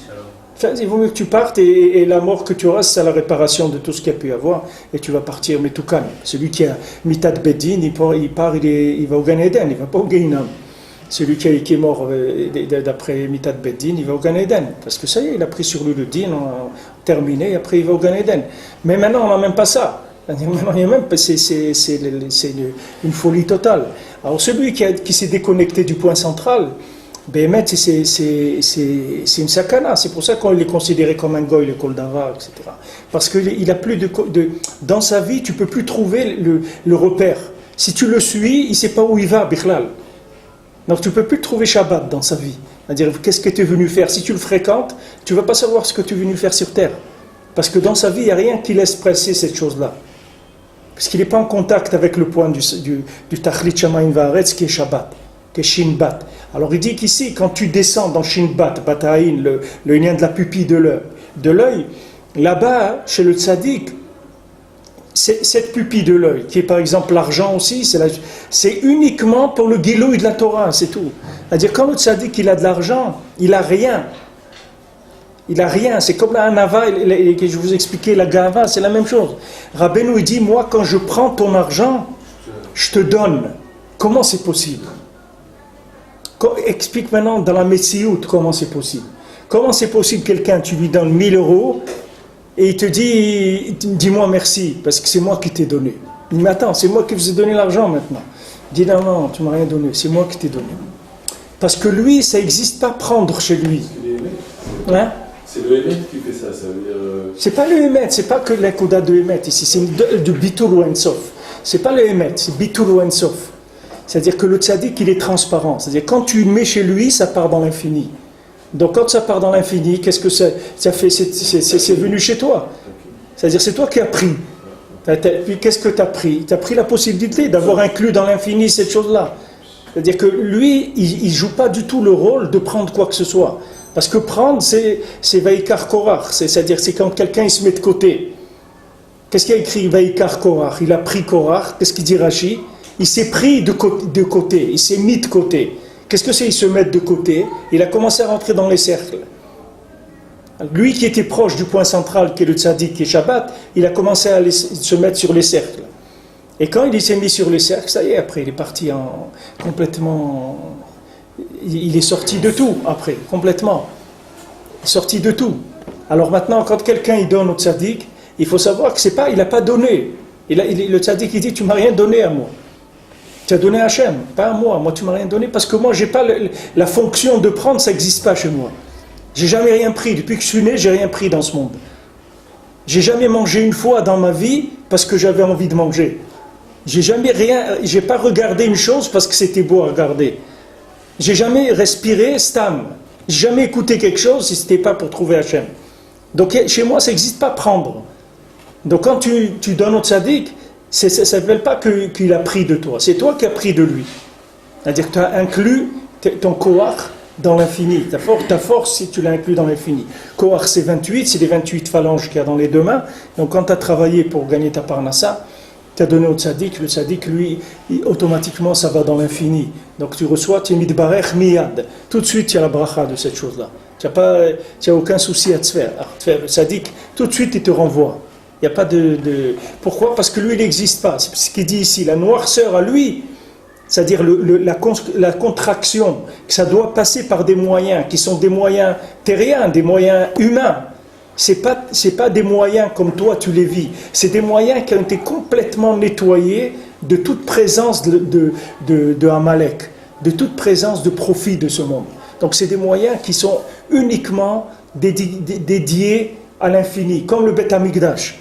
Enfin, il vaut mieux que tu partes et la mort que tu auras, c'est la réparation de tout ce qu'il y a pu avoir et tu vas partir, mais tout calme. Celui qui a Mitat Beddin, il va au Gan Eden, il ne va pas au Gehinnom. Celui qui est mort d'après Mitat Beddin, il va au Gan Eden. Parce que ça y est, il a pris sur lui le din, terminé, et après il va au Gan Eden. Mais maintenant, on n'a même pas ça. Maintenant, il y a même, c'est une folie totale. Alors celui qui s'est déconnecté du point central, Béhémet, c'est une sakana. C'est pour ça qu'on est considéré comme un goy, le kol davar, etc. Parce qu'il a plus dans sa vie, tu ne peux plus trouver le repère. Si tu le suis, il ne sait pas où il va, bichlal. Donc tu ne peux plus trouver Shabbat dans sa vie. C'est-à-dire, qu'est-ce que tu es venu faire? Si tu le fréquentes, tu ne vas pas savoir ce que tu es venu faire sur terre. Parce que dans sa vie, il n'y a rien qui laisse presser cette chose-là. Parce qu'il n'est pas en contact avec le point du Tachlit Shamayim Va'aretz qui est Shabbat, qui est Shinbat. Alors il dit qu'ici, quand tu descends dans Shinbat, Bataïn, le lien de la pupille de l'œil, là-bas, chez le tzaddik, cette pupille de l'œil, qui est par exemple l'argent aussi, c'est uniquement pour le guilouï de la Torah, c'est tout. C'est-à-dire, quand le tzaddik il a de l'argent, il n'a rien. Il n'a rien. C'est comme la hanava, que je vous expliquais, la gava, c'est la même chose. Rabbeinu, il dit, moi, quand je prends ton argent, je te donne. Comment c'est possible? Explique maintenant dans la Metsiout comment c'est possible. Comment c'est possible quelqu'un, tu lui donnes 1000 euros, et il te dit, dis-moi merci, parce que c'est moi qui t'ai donné. Il dit, mais attends, c'est moi qui vous ai donné l'argent maintenant. Il dit, non, tu ne m'as rien donné, c'est moi qui t'ai donné. Parce que lui, ça n'existe pas prendre chez lui. Hein? C'est le Hémet qui fait ça, ça veut dire... C'est pas le Hémet, c'est pas que l'Ekouda de Hémet ici, c'est de Bitul ou Ensof. C'est pas le Hémet, c'est Bitul ou Ensof. C'est-à-dire que le tzaddik, il est transparent. C'est-à-dire quand tu le mets chez lui, ça part dans l'infini. Donc quand ça part dans l'infini, qu'est-ce que ça fait? C'est venu chez toi. C'est-à-dire c'est toi qui as pris. Puis qu'est-ce que tu as pris? Tu as pris la possibilité d'avoir inclus dans l'infini cette chose-là. C'est-à-dire que lui, il ne joue pas du tout le rôle de prendre quoi que ce soit. Parce que prendre, c'est Vaikar Korach. C'est-à-dire c'est quand quelqu'un il se met de côté. Qu'est-ce qu'il a écrit Vaikar Korach? Il a pris Korach. Qu'est-ce qu'il dit Rashi? Il s'est pris de côté. Il s'est mis de côté. Qu'est-ce que c'est, il se met de côté? Il a commencé à rentrer dans les cercles. Lui qui était proche du point central, qui est le tzaddik, qui est Shabbat, il a commencé à se mettre sur les cercles. Et quand il s'est mis sur les cercles, ça y est, après, il est parti complètement... Il est sorti de tout, après, complètement. Il est sorti de tout. Alors maintenant, quand quelqu'un il donne au tzaddik, il faut savoir que c'est pas, il n'a pas donné. Le tzaddik, il dit, tu m'as rien donné à moi. Tu as donné à Hachem, pas à moi. Moi, tu m'as rien donné parce que moi, j'ai pas la fonction de prendre, ça n'existe pas chez moi. J'ai jamais rien pris. Depuis que je suis né, j'ai rien pris dans ce monde. J'ai jamais mangé une fois dans ma vie parce que j'avais envie de manger. J'ai pas regardé une chose parce que c'était beau à regarder. J'ai jamais respiré stam. J'ai jamais écouté quelque chose si c'était pas pour trouver Hachem. Donc chez moi, ça n'existe pas prendre. Donc quand tu donnes au tzaddik, ça ne s'appelle pas qu'il a pris de toi, c'est toi qui as pris de lui. C'est-à-dire que tu as inclus ton koach dans l'infini, ta force si tu l'as inclus dans l'infini. Koach c'est 28, c'est les 28 phalanges qu'il y a dans les deux mains. Donc quand tu as travaillé pour gagner ta parnassa, tu as donné au tzaddik, le tzaddik lui, automatiquement ça va dans l'infini. Donc tu reçois, tu es mitbarech miyad. Tout de suite il y a la bracha de cette chose-là. Tu n'as aucun souci à te faire. Le tzaddik, tout de suite il te renvoie. Il n'y a pas Pourquoi? Parce que lui, il n'existe pas. C'est ce qu'il dit ici. La noirceur à lui, c'est-à-dire la contraction, que ça doit passer par des moyens qui sont des moyens terriens, des moyens humains. Ce n'est pas des moyens comme toi, tu les vis. C'est des moyens qui ont été complètement nettoyés de toute présence de Amalek, de toute présence de profit de ce monde. Donc, c'est des moyens qui sont uniquement dédiés à l'infini, comme le Beth Amikdash.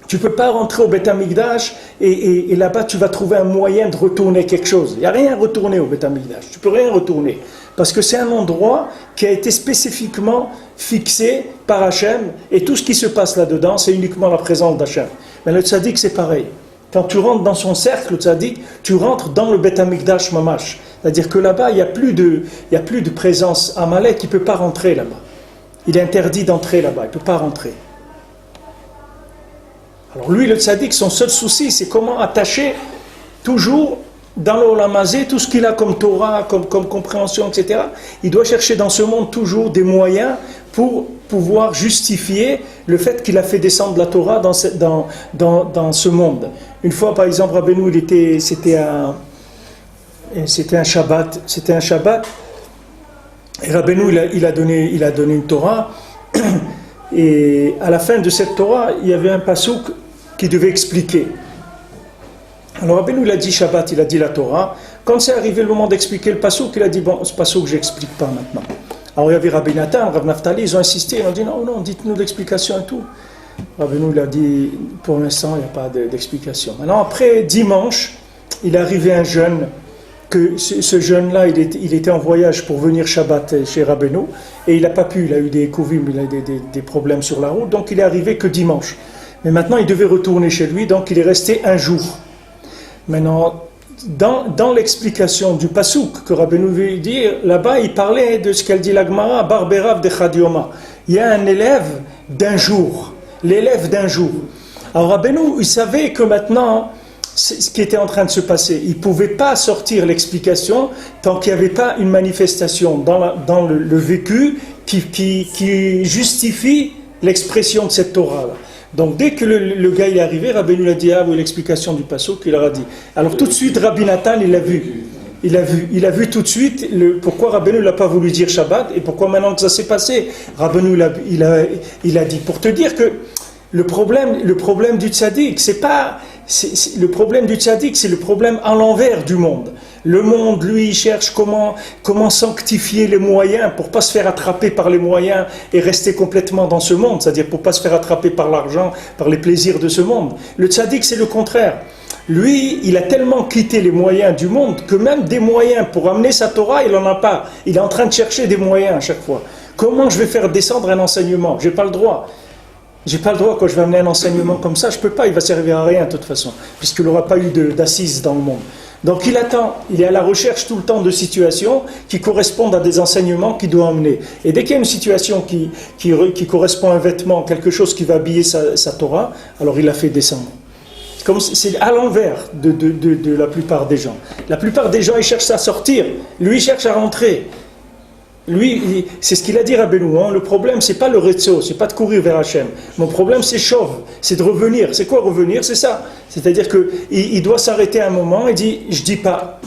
Tu ne peux pas rentrer au Beth Amikdash et là-bas tu vas trouver un moyen de retourner quelque chose. Il n'y a rien à retourner au Beth Amikdash. Tu ne peux rien retourner. Parce que c'est un endroit qui a été spécifiquement fixé par Hachem et tout ce qui se passe là-dedans, c'est uniquement la présence d'Hachem. Mais le tzaddik, c'est pareil. Quand tu rentres dans son cercle, le tzaddik, tu rentres dans le Beth Amikdash mamash. C'est-à-dire que là-bas, il n'y a plus de présence. Amalek, il ne peut pas rentrer là-bas. Il est interdit d'entrer là-bas, il ne peut pas rentrer. Alors lui, le tzaddik, son seul souci, c'est comment attacher toujours dans l'Olam Hazé tout ce qu'il a comme Torah, comme compréhension, etc. Il doit chercher dans ce monde toujours des moyens pour pouvoir justifier le fait qu'il a fait descendre la Torah dans ce monde. Une fois, par exemple, Rabbeinu, c'était un Shabbat, et Rabbeinu, il a donné une Torah, et à la fin de cette Torah, il y avait un passouk qui devait expliquer. Alors Rabbeinu, il a dit Shabbat, il a dit la Torah. Quand c'est arrivé le moment d'expliquer le passouk, il a dit, bon, ce passouk, je n'explique pas maintenant. Alors il y avait Rabbi Nathan, Rav Naftali, ils ont insisté, ils ont dit, non, dites-nous l'explication et tout. Rabbeinu, il a dit, pour l'instant, il n'y a pas d'explication. Maintenant, après, dimanche, il est arrivé un jeune, que ce jeune-là, il était en voyage pour venir Shabbat chez Rabbeinu, et il n'a pas pu, il a eu des kouvim, il a eu des problèmes sur la route, donc il est arrivé que dimanche. Mais maintenant, il devait retourner chez lui, donc il est resté un jour. Maintenant, dans l'explication du passouk que Rabbeinu veut dire, là-bas, il parlait de ce qu'elle dit la Gemara, Barberav de Chadioma. Il y a un élève d'un jour, l'élève d'un jour. Alors Rabbeinu, il savait que maintenant, ce qui était en train de se passer, il ne pouvait pas sortir l'explication tant qu'il n'y avait pas une manifestation dans le vécu qui justifie l'expression de cette Torah-là. Donc dès que le gars il est arrivé, Rabbeinu l'a dit, oui, l'explication du passouk, il leur a dit. Alors tout de suite, Rabbi Nathan, il l'a vu. Il a vu tout de suite pourquoi Rabbeinu ne l'a pas voulu dire Shabbat et pourquoi maintenant que ça s'est passé. Rabbeinu il a dit, pour te dire que le problème du tzaddik, le problème du tzaddik, c'est le problème à l'envers du monde. Le monde, lui, il cherche comment sanctifier les moyens pour ne pas se faire attraper par les moyens et rester complètement dans ce monde, c'est-à-dire pour ne pas se faire attraper par l'argent, par les plaisirs de ce monde. Le tzaddik, c'est le contraire. Lui, il a tellement quitté les moyens du monde que même des moyens pour amener sa Torah, il n'en a pas. Il est en train de chercher des moyens à chaque fois. Comment je vais faire descendre un enseignement ? Je n'ai pas le droit. J'ai pas le droit, quand je vais amener un enseignement comme ça, je peux pas, il va servir à rien de toute façon, puisqu'il n'aura pas eu d'assises dans le monde. Donc il attend, il est à la recherche tout le temps de situations qui correspondent à des enseignements qu'il doit emmener. Et dès qu'il y a une situation qui correspond à un vêtement, quelque chose qui va habiller sa Torah, alors il la fait descendre. C'est à l'envers de la plupart des gens. La plupart des gens, ils cherchent à sortir, lui il cherche à rentrer. Lui, c'est ce qu'il a dit Rabbeinu, le problème c'est pas le retzo, c'est pas de courir vers Hachem. Mon problème c'est chauve, c'est de revenir. C'est quoi revenir ? C'est ça. C'est-à-dire qu'il doit s'arrêter un moment et dit, je dis pas.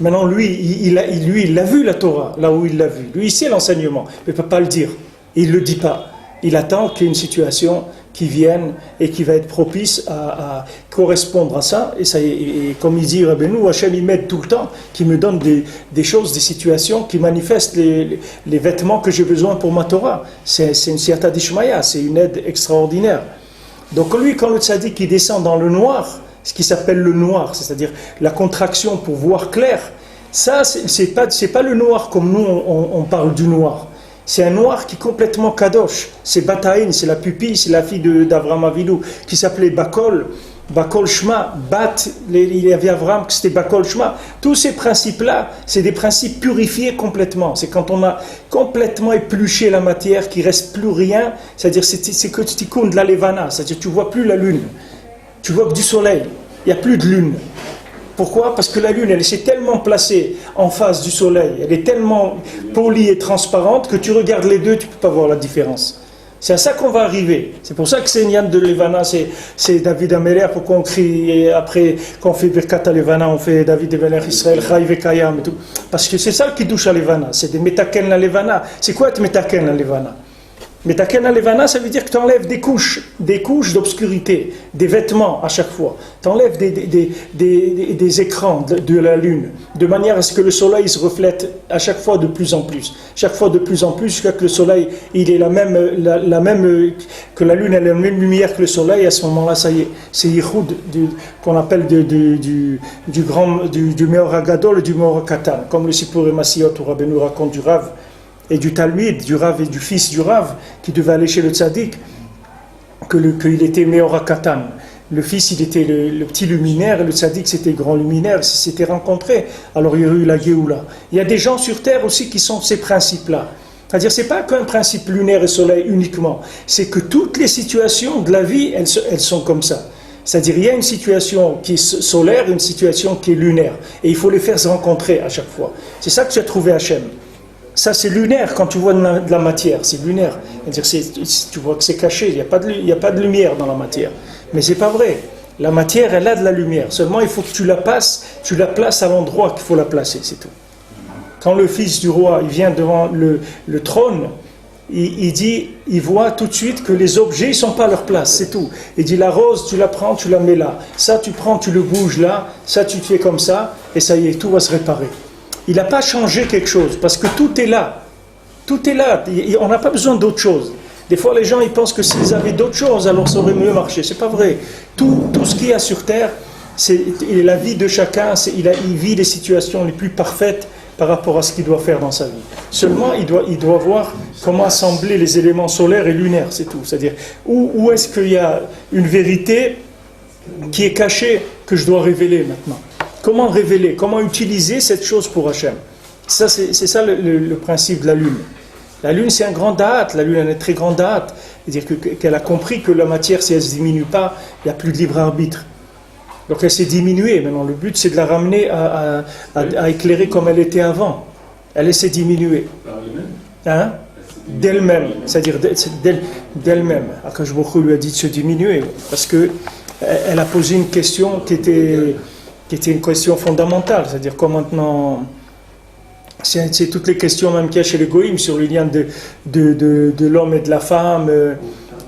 Maintenant lui, il l'a vu la Torah, là où il l'a vu. Lui il sait l'enseignement, mais il ne peut pas le dire. Et il le dit pas. Il attend qu'il y ait une situation qui vienne et qui va être propice à correspondre à ça. Et comme il dit Rabbeinu, Hachem il m'aide tout le temps, qui me donne des choses, des situations qui manifestent les vêtements que j'ai besoin pour ma Torah. C'est une siyata d'Ishmaya, c'est une aide extraordinaire. Donc lui, quand le tzaddik il descend dans le noir, ce qui s'appelle le noir, c'est-à-dire la contraction pour voir clair, ça c'est pas le noir comme nous on parle du noir. C'est un noir qui est complètement kadosh. C'est Bataïn, c'est la pupille, c'est la fille d'Avraham Avinu qui s'appelait Bakol Shma, il y avait Avraham qui c'était Bakol Shma. Tous ces principes-là, c'est des principes purifiés complètement. C'est quand on a complètement épluché la matière, qu'il ne reste plus rien, c'est-à-dire c'est que tu tikkun de la levana, c'est-à-dire tu ne vois plus la lune, tu vois que du soleil, il n'y a plus de lune. Pourquoi ? Parce que la lune, elle s'est tellement placée en face du soleil, elle est tellement polie et transparente que tu regardes les deux, tu ne peux pas voir la différence. C'est à ça qu'on va arriver. C'est pour ça que c'est Nyan de Levana, c'est David Améler, pourquoi on crie après, quand on fait Birkat à Levana, on fait David Améler Israël, Chai Vekayam et tout. Parce que c'est ça qui touche à Levana, c'est des Metaken la Levana. C'est quoi être Metaken la Levana ? Metaken la Levana, ça veut dire que tu enlèves des couches d'obscurité, des vêtements à chaque fois. Tu enlèves des écrans de la lune, de manière à ce que le soleil se reflète à chaque fois de plus en plus. Chaque fois de plus en plus, jusqu'à que le soleil, il est la même, que la lune, elle a la même lumière que le soleil, à ce moment-là, ça y est, c'est Yichud, qu'on appelle du Meor HaGadol et du Meor HaKatan, comme le Sipur et Masiyot, où Rabbeinu raconte du Rav, et du Talmud, du Rav et du fils du Rav, qui devait aller chez le Tzaddik, qu'il était Meor HaKatan. Le fils, il était le petit luminaire, et le tzaddik, c'était le grand luminaire, ils s'étaient rencontrés, alors il y aurait eu la Géoula. Il y a des gens sur terre aussi qui sont ces principes-là. C'est-à-dire, c'est pas qu'un principe lunaire et soleil uniquement, c'est que toutes les situations de la vie, elles sont comme ça. C'est-à-dire, il y a une situation qui est solaire et une situation qui est lunaire. Et il faut les faire se rencontrer à chaque fois. C'est ça que tu as trouvé Hachem. Ça, c'est lunaire quand tu vois de la matière, c'est lunaire. C'est-à-dire, tu vois que c'est caché, il n'y a pas de lumière dans la matière. Mais c'est pas vrai. La matière, elle a de la lumière. Seulement, il faut que tu la places à l'endroit qu'il faut la placer, c'est tout. Quand le fils du roi il vient devant le trône, il voit tout de suite que les objets ne sont pas à leur place, c'est tout. Il dit la rose, tu la prends, tu la mets là. Ça, tu prends, tu le bouges là. Ça, tu fais comme ça. Et ça y est, tout va se réparer. Il n'a pas changé quelque chose, parce que tout est là. Tout est là. On n'a pas besoin d'autre chose. Des fois, les gens ils pensent que s'ils avaient d'autres choses, alors ça aurait mieux marché. C'est pas vrai. Tout ce qu'il y a sur terre, c'est la vie de chacun. Il vit les situations les plus parfaites par rapport à ce qu'il doit faire dans sa vie. Seulement, il doit voir comment assembler les éléments solaires et lunaires, c'est tout. C'est-à-dire, où est-ce qu'il y a une vérité qui est cachée que je dois révéler maintenant? Comment révéler? Comment utiliser cette chose pour Hachem? Ça, c'est ça le principe de la lune. La lune, c'est un grand date. La lune, elle est très grande date. C'est-à-dire qu'elle a compris que la matière, si elle ne se diminue pas, il n'y a plus de libre arbitre. Donc elle s'est diminuée. Maintenant, le but, c'est de la ramener à éclairer comme elle était avant. Elle s'est diminuée. Hein? D'elle-même. C'est-à-dire d'elle-même. Akash Baruch Hu lui a dit de se diminuer. Parce qu'elle a posé une question qui était une question fondamentale. C'est-à-dire comme maintenant... C'est toutes les questions même qu'il y a chez les goïms sur le lien de l'homme et de la femme,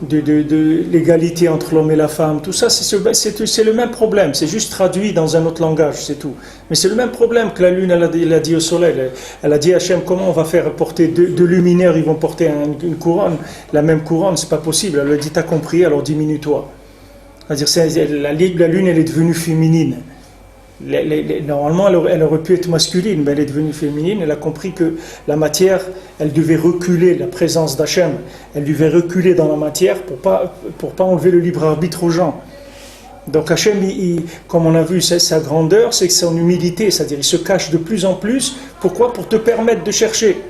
de l'égalité entre l'homme et la femme, tout ça, c'est le même problème, c'est juste traduit dans un autre langage, c'est tout. Mais c'est le même problème que la lune, elle a dit au soleil, elle a dit à Hachem, comment on va faire porter deux luminaires, ils vont porter une couronne, la même couronne, c'est pas possible. Elle a dit, t'as compris, alors diminue-toi. C'est-à-dire, la lune, elle est devenue féminine. Normalement, elle aurait pu être masculine, mais elle est devenue féminine. Elle a compris que la matière, elle devait reculer, la présence d'Hachem, elle devait reculer dans la matière pour pas enlever le libre arbitre aux gens. Donc Hachem, comme on a vu, sa grandeur, c'est son humilité, c'est-à-dire il se cache de plus en plus. Pourquoi? Pour te permettre de chercher.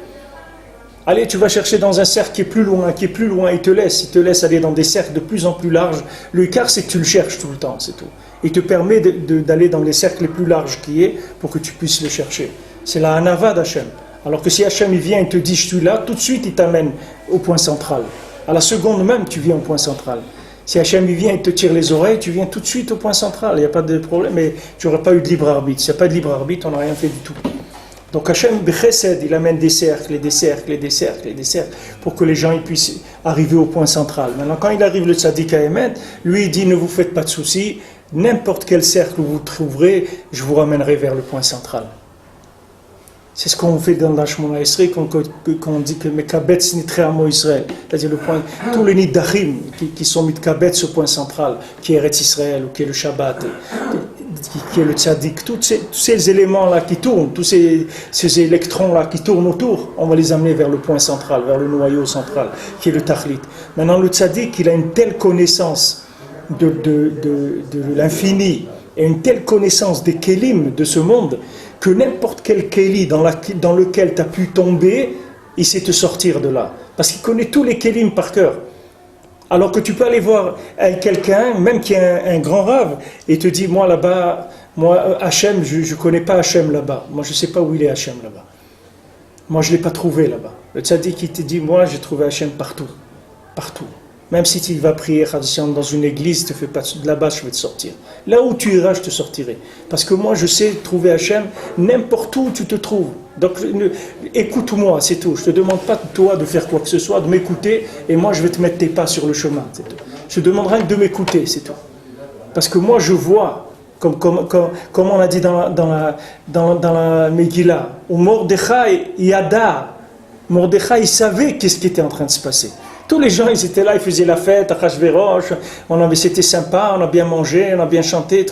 Allez, tu vas chercher dans un cercle qui est plus loin, il te laisse aller dans des cercles de plus en plus larges. Le quart, c'est que tu le cherches tout le temps, c'est tout. Il te permet d'aller dans les cercles les plus larges qui est pour que tu puisses le chercher. C'est la hanava d'Hachem. Alors que si Hachem il vient et te dit je suis là, tout de suite il t'amène au point central. À la seconde même, tu viens au point central. Si Hachem il vient et te tire les oreilles, tu viens tout de suite au point central. Il n'y a pas de problème, mais tu n'auras pas eu de libre arbitre. S'il n'y a pas de libre arbitre, on n'a rien fait du tout. Donc Hachem Bechesed, il amène des cercles, pour que les gens ils puissent arriver au point central. Maintenant, quand il arrive le tzaddik à Emet, lui il dit ne vous faites pas de soucis, n'importe quel cercle où vous trouverez, je vous ramènerai vers le point central. C'est ce qu'on fait dans l'Ashmona Esrei, qu'on dit que Mekabetz Nitreamo Israël, c'est-à-dire le point, tous les Nidachim qui sont Mitkabetz au point central, qui est Eretz Israël, ou qui est le Shabbat, qui est le Tzaddik, tous ces éléments-là qui tournent, tous ces électrons-là qui tournent autour, on va les amener vers le point central, vers le noyau central, qui est le Tachlit. Maintenant, le Tzaddik, il a une telle connaissance de l'infini et une telle connaissance des kélim de ce monde que n'importe quel kéli dans lequel tu as pu tomber, il sait te sortir de là. Parce qu'il connaît tous les kélim par cœur. Alors que tu peux aller voir quelqu'un, même qui est un grand rave, et te dit, moi là-bas, Hachem, je ne connais pas Hachem là-bas. Moi, je ne sais pas où il est Hachem là-bas. Moi, je ne l'ai pas trouvé là-bas. Le tzaddik, il te dit, moi, j'ai trouvé Hachem partout. Partout. Même si tu vas prier dans une église, ne te fais pas de là-bas, je vais te sortir. Là où tu iras, je te sortirai. Parce que moi, je sais trouver Hachem n'importe où tu te trouves. Donc, écoute-moi, c'est tout. Je ne te demande pas, toi, de faire quoi que ce soit, de m'écouter, et moi, je vais te mettre tes pas sur le chemin. C'est tout. Je te demanderai de m'écouter, c'est tout. Parce que moi, je vois, comme on a dit dans la Megillah, où Mordechai Yada, Mordechai, il savait qu'est-ce qui était en train de se passer. Tous les gens, ils étaient là, ils faisaient la fête, à Achashverosh, c'était sympa, on a bien mangé, on a bien chanté,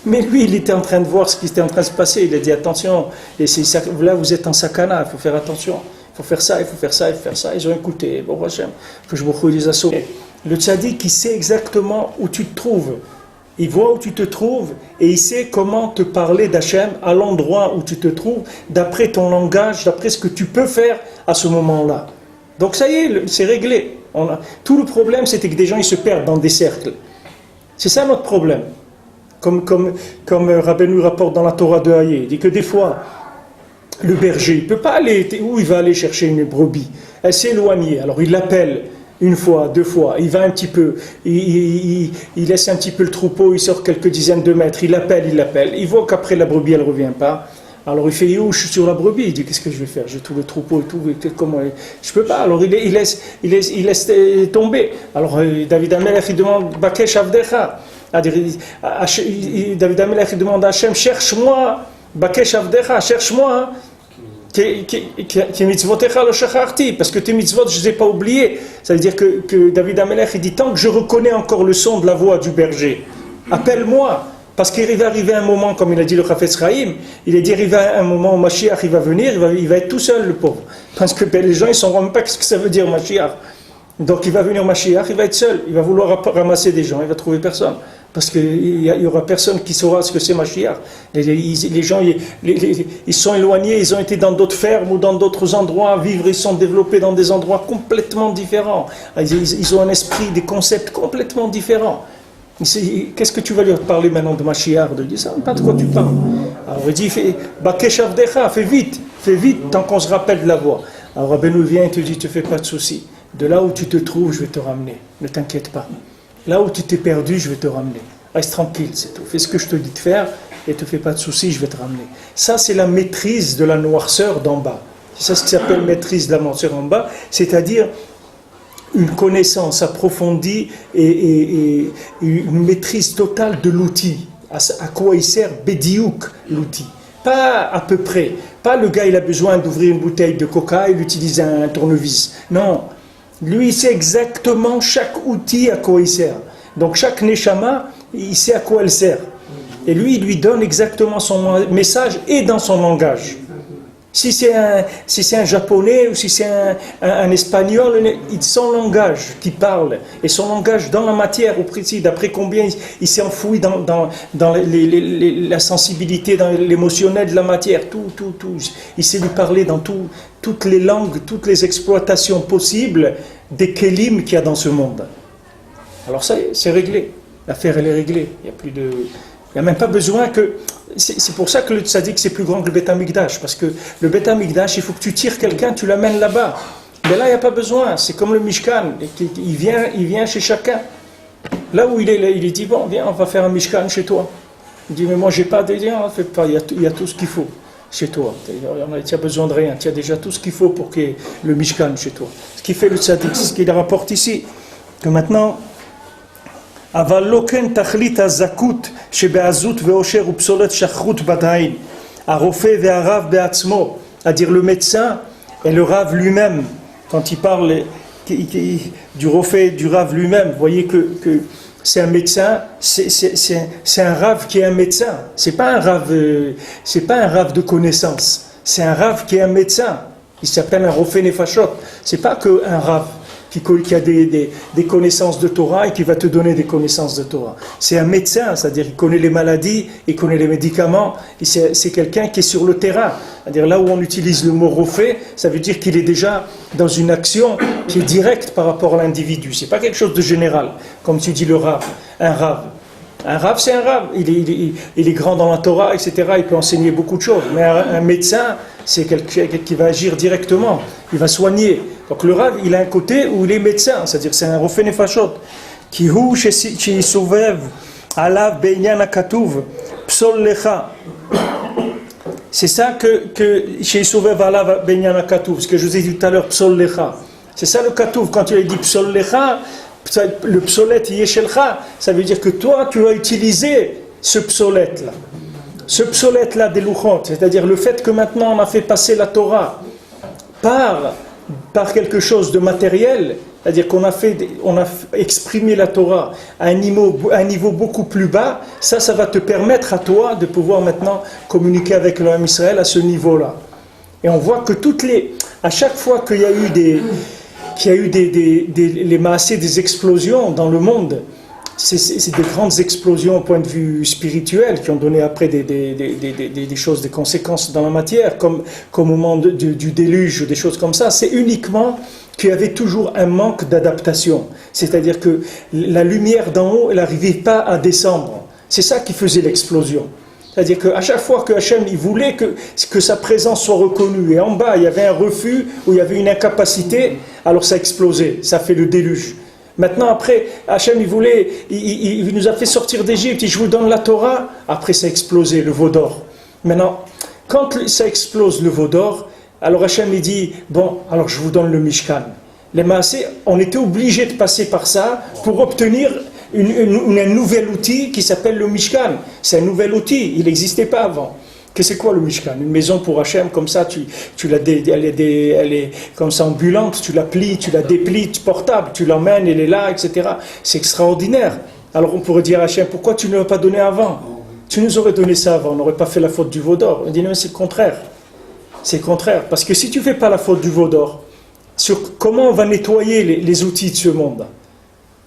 mais lui, il était en train de voir ce qui était en train de se passer. Il a dit, attention, là, vous êtes en sakana, il faut faire attention. Il faut faire ça, il faut faire ça, il faut faire ça. Ils ont écouté, bon, Hachem, que je me les a sauvés. Le tzaddik, il sait exactement où tu te trouves. Il voit où tu te trouves et il sait comment te parler d'Hachem à l'endroit où tu te trouves, d'après ton langage, d'après ce que tu peux faire à ce moment-là. Donc ça y est, c'est réglé. Tout le problème, c'était que des gens ils se perdent dans des cercles. C'est ça notre problème. Comme Rabbeinu rapporte dans la Torah de Hayé, il dit que des fois, le berger, il ne peut pas aller où il va aller chercher une brebis. Elle s'est éloignée, alors il l'appelle une fois, deux fois, il va un petit peu, il laisse un petit peu le troupeau, il sort quelques dizaines de mètres, il l'appelle, il voit qu'après la brebis elle ne revient pas. Alors il fait où je suis sur la brebis, il dit qu'est-ce que je vais faire, j'ai tout le troupeau et tout, comment je peux pas. Alors il laisse tomber. Alors David Amelech il demande Bakesh Avdecha. David Amelech il demande à Hachem cherche-moi, Bakesh Avdecha, cherche-moi. Qui mitzvotecha lo shacharti, parce que tes mitzvot je ne les ai pas oubliés. Ça veut dire que David Amelech il dit tant que je reconnais encore le son de la voix du berger, appelle-moi. Parce qu'il va arriver un moment, comme il a dit le Chafetz Chaim, il a dit il va un moment où Mashiach il va venir, il va être tout seul le pauvre. Parce que les gens ils ne se rendent pas ce que ça veut dire Mashiach. Donc il va venir Mashiach, il va être seul, il va vouloir ramasser des gens, il va trouver personne. Parce qu'il n'y aura personne qui saura ce que c'est Mashiach. Les gens ils sont éloignés, ils ont été dans d'autres fermes ou dans d'autres endroits, vivre, ils sont développés dans des endroits complètement différents. Ils ont un esprit, des concepts complètement différents. Qu'est-ce que tu vas leur parler maintenant de Mashiach? De dire ça, pas de quoi tu parles. Alors il dit, Bakesh Avdecha, fais vite, tant qu'on se rappelle de la voix. Alors Rabbeinu vient et te dit, ne te fais pas de soucis. De là où tu te trouves, je vais te ramener. Ne t'inquiète pas. Là où tu t'es perdu, je vais te ramener. Reste tranquille, c'est tout. Fais ce que je te dis de faire et ne te fais pas de soucis, je vais te ramener. Ça, c'est la maîtrise de la noirceur d'en bas. C'est ça ce qui s'appelle maîtrise de la noirceur en bas, c'est-à-dire une connaissance approfondie et une maîtrise totale de l'outil. À quoi il sert Bédiouk, l'outil. Pas à peu près. Pas le gars, il a besoin d'ouvrir une bouteille de coca et d'utiliser un tournevis. Non. Lui, il sait exactement chaque outil à quoi il sert. Donc chaque neshama, il sait à quoi elle sert. Et lui, il lui donne exactement son message et dans son langage. Si c'est un japonais ou si c'est un espagnol, son langage qui parle, et son langage dans la matière au précis, d'après combien il s'est enfoui dans la sensibilité, dans l'émotionnel de la matière, tout. Il sait lui parler dans toutes les langues, toutes les exploitations possibles des kélim qu'il y a dans ce monde. Alors ça, c'est réglé. L'affaire, elle est réglée. Il n'y a même pas besoin que... C'est pour ça que le tzaddik c'est plus grand que le Beth Amikdash, parce que le Beth Amikdash, il faut que tu tires quelqu'un, tu l'amènes là-bas. Mais là, il n'y a pas besoin, c'est comme le Mishkan, il vient chez chacun. Là où il est, il dit, bon, viens, on va faire un Mishkan chez toi. Il dit, mais moi, j'ai pas d'idée, on ne fait pas, il y a tout ce qu'il faut chez toi. Tu n'as besoin de rien, tu as déjà tout ce qu'il faut pour qu'il y ait le Mishkan chez toi. Ce qui fait le tzaddik, c'est ce qu'il rapporte ici, que maintenant... אבל לא כן תכלית הזכות שבעזות ואושר ופסולת שחרות בדין הרופא והרב בעצמו, c'est-à-dire le médecin et le rave lui-même, quand il parle du rofé, du rave lui-même, vous voyez que c'est un médecin, c'est un rave qui est un médecin, c'est pas un rave de connaissance, c'est un rave qui est un médecin, il s'appelle un rofé nefashot, c'est pas qu'un rave qui a des connaissances de Torah et qui va te donner des connaissances de Torah. C'est un médecin, c'est-à-dire il connaît les maladies, il connaît les médicaments, et c'est quelqu'un qui est sur le terrain. C'est-à-dire là où on utilise le mot rofé, ça veut dire qu'il est déjà dans une action qui est directe par rapport à l'individu. C'est pas quelque chose de général, comme tu dis le rave, un rave. Un rave, c'est un rave. Il est grand dans la Torah, etc. Il peut enseigner beaucoup de choses. Mais un médecin, c'est quelqu'un qui va agir directement. Il va soigner. Donc le rave, il a un côté où il est médecin. C'est-à-dire c'est un rofé nefashot. Ki hu sheisuvev alav beinyan hakatuv psol lecha. C'est ça que sheisuvev alav beinyan hakatuv. Ce que je vous ai dit tout à l'heure, psol lecha. C'est ça le katuv. Quand tu as dit psol lecha, le psolet yeshelcha, ça veut dire que toi tu vas utiliser ce psolet là. Ce psolet là des louchot, c'est-à-dire le fait que maintenant on a fait passer la Torah par quelque chose de matériel, c'est-à-dire qu'on a exprimé la Torah à un niveau beaucoup plus bas, ça va te permettre à toi de pouvoir maintenant communiquer avec le Ham Israël à ce niveau-là. Et on voit que à chaque fois qu'il y a eu les maasés, des explosions dans le monde, c'est des grandes explosions au point de vue spirituel qui ont donné après des choses, des conséquences dans la matière, comme au moment du déluge, des choses comme ça. C'est uniquement qu'il y avait toujours un manque d'adaptation. C'est-à-dire que la lumière d'en haut, elle n'arrivait pas à descendre. C'est ça qui faisait l'explosion. C'est-à-dire qu'à chaque fois que Hachem il voulait que sa présence soit reconnue, et en bas il y avait un refus, ou il y avait une incapacité, alors ça explosait, ça fait le déluge. Maintenant après, Hachem il nous a fait sortir d'Égypte, je vous donne la Torah, après ça a explosé, le veau d'or. Maintenant, quand ça explose le veau d'or, alors Hachem il dit, bon, alors je vous donne le Mishkan. Les Maasé, on était obligé de passer par ça pour obtenir un nouvel outil qui s'appelle le Mishkan. C'est un nouvel outil, il n'existait pas avant. Que c'est quoi le Mishkan? Une maison pour Hachem, comme ça, elle est comme ça ambulante, tu la plies, tu la déplies, portable, tu l'emmènes, elle est là, etc. C'est extraordinaire. Alors on pourrait dire à Hachem, pourquoi tu ne l'as pas donné avant? Tu nous aurais donné ça avant, on n'aurait pas fait la faute du veau d'or. On dit non, c'est le contraire. C'est le contraire, parce que si tu ne fais pas la faute du veau d'or, sur comment on va nettoyer les outils de ce monde,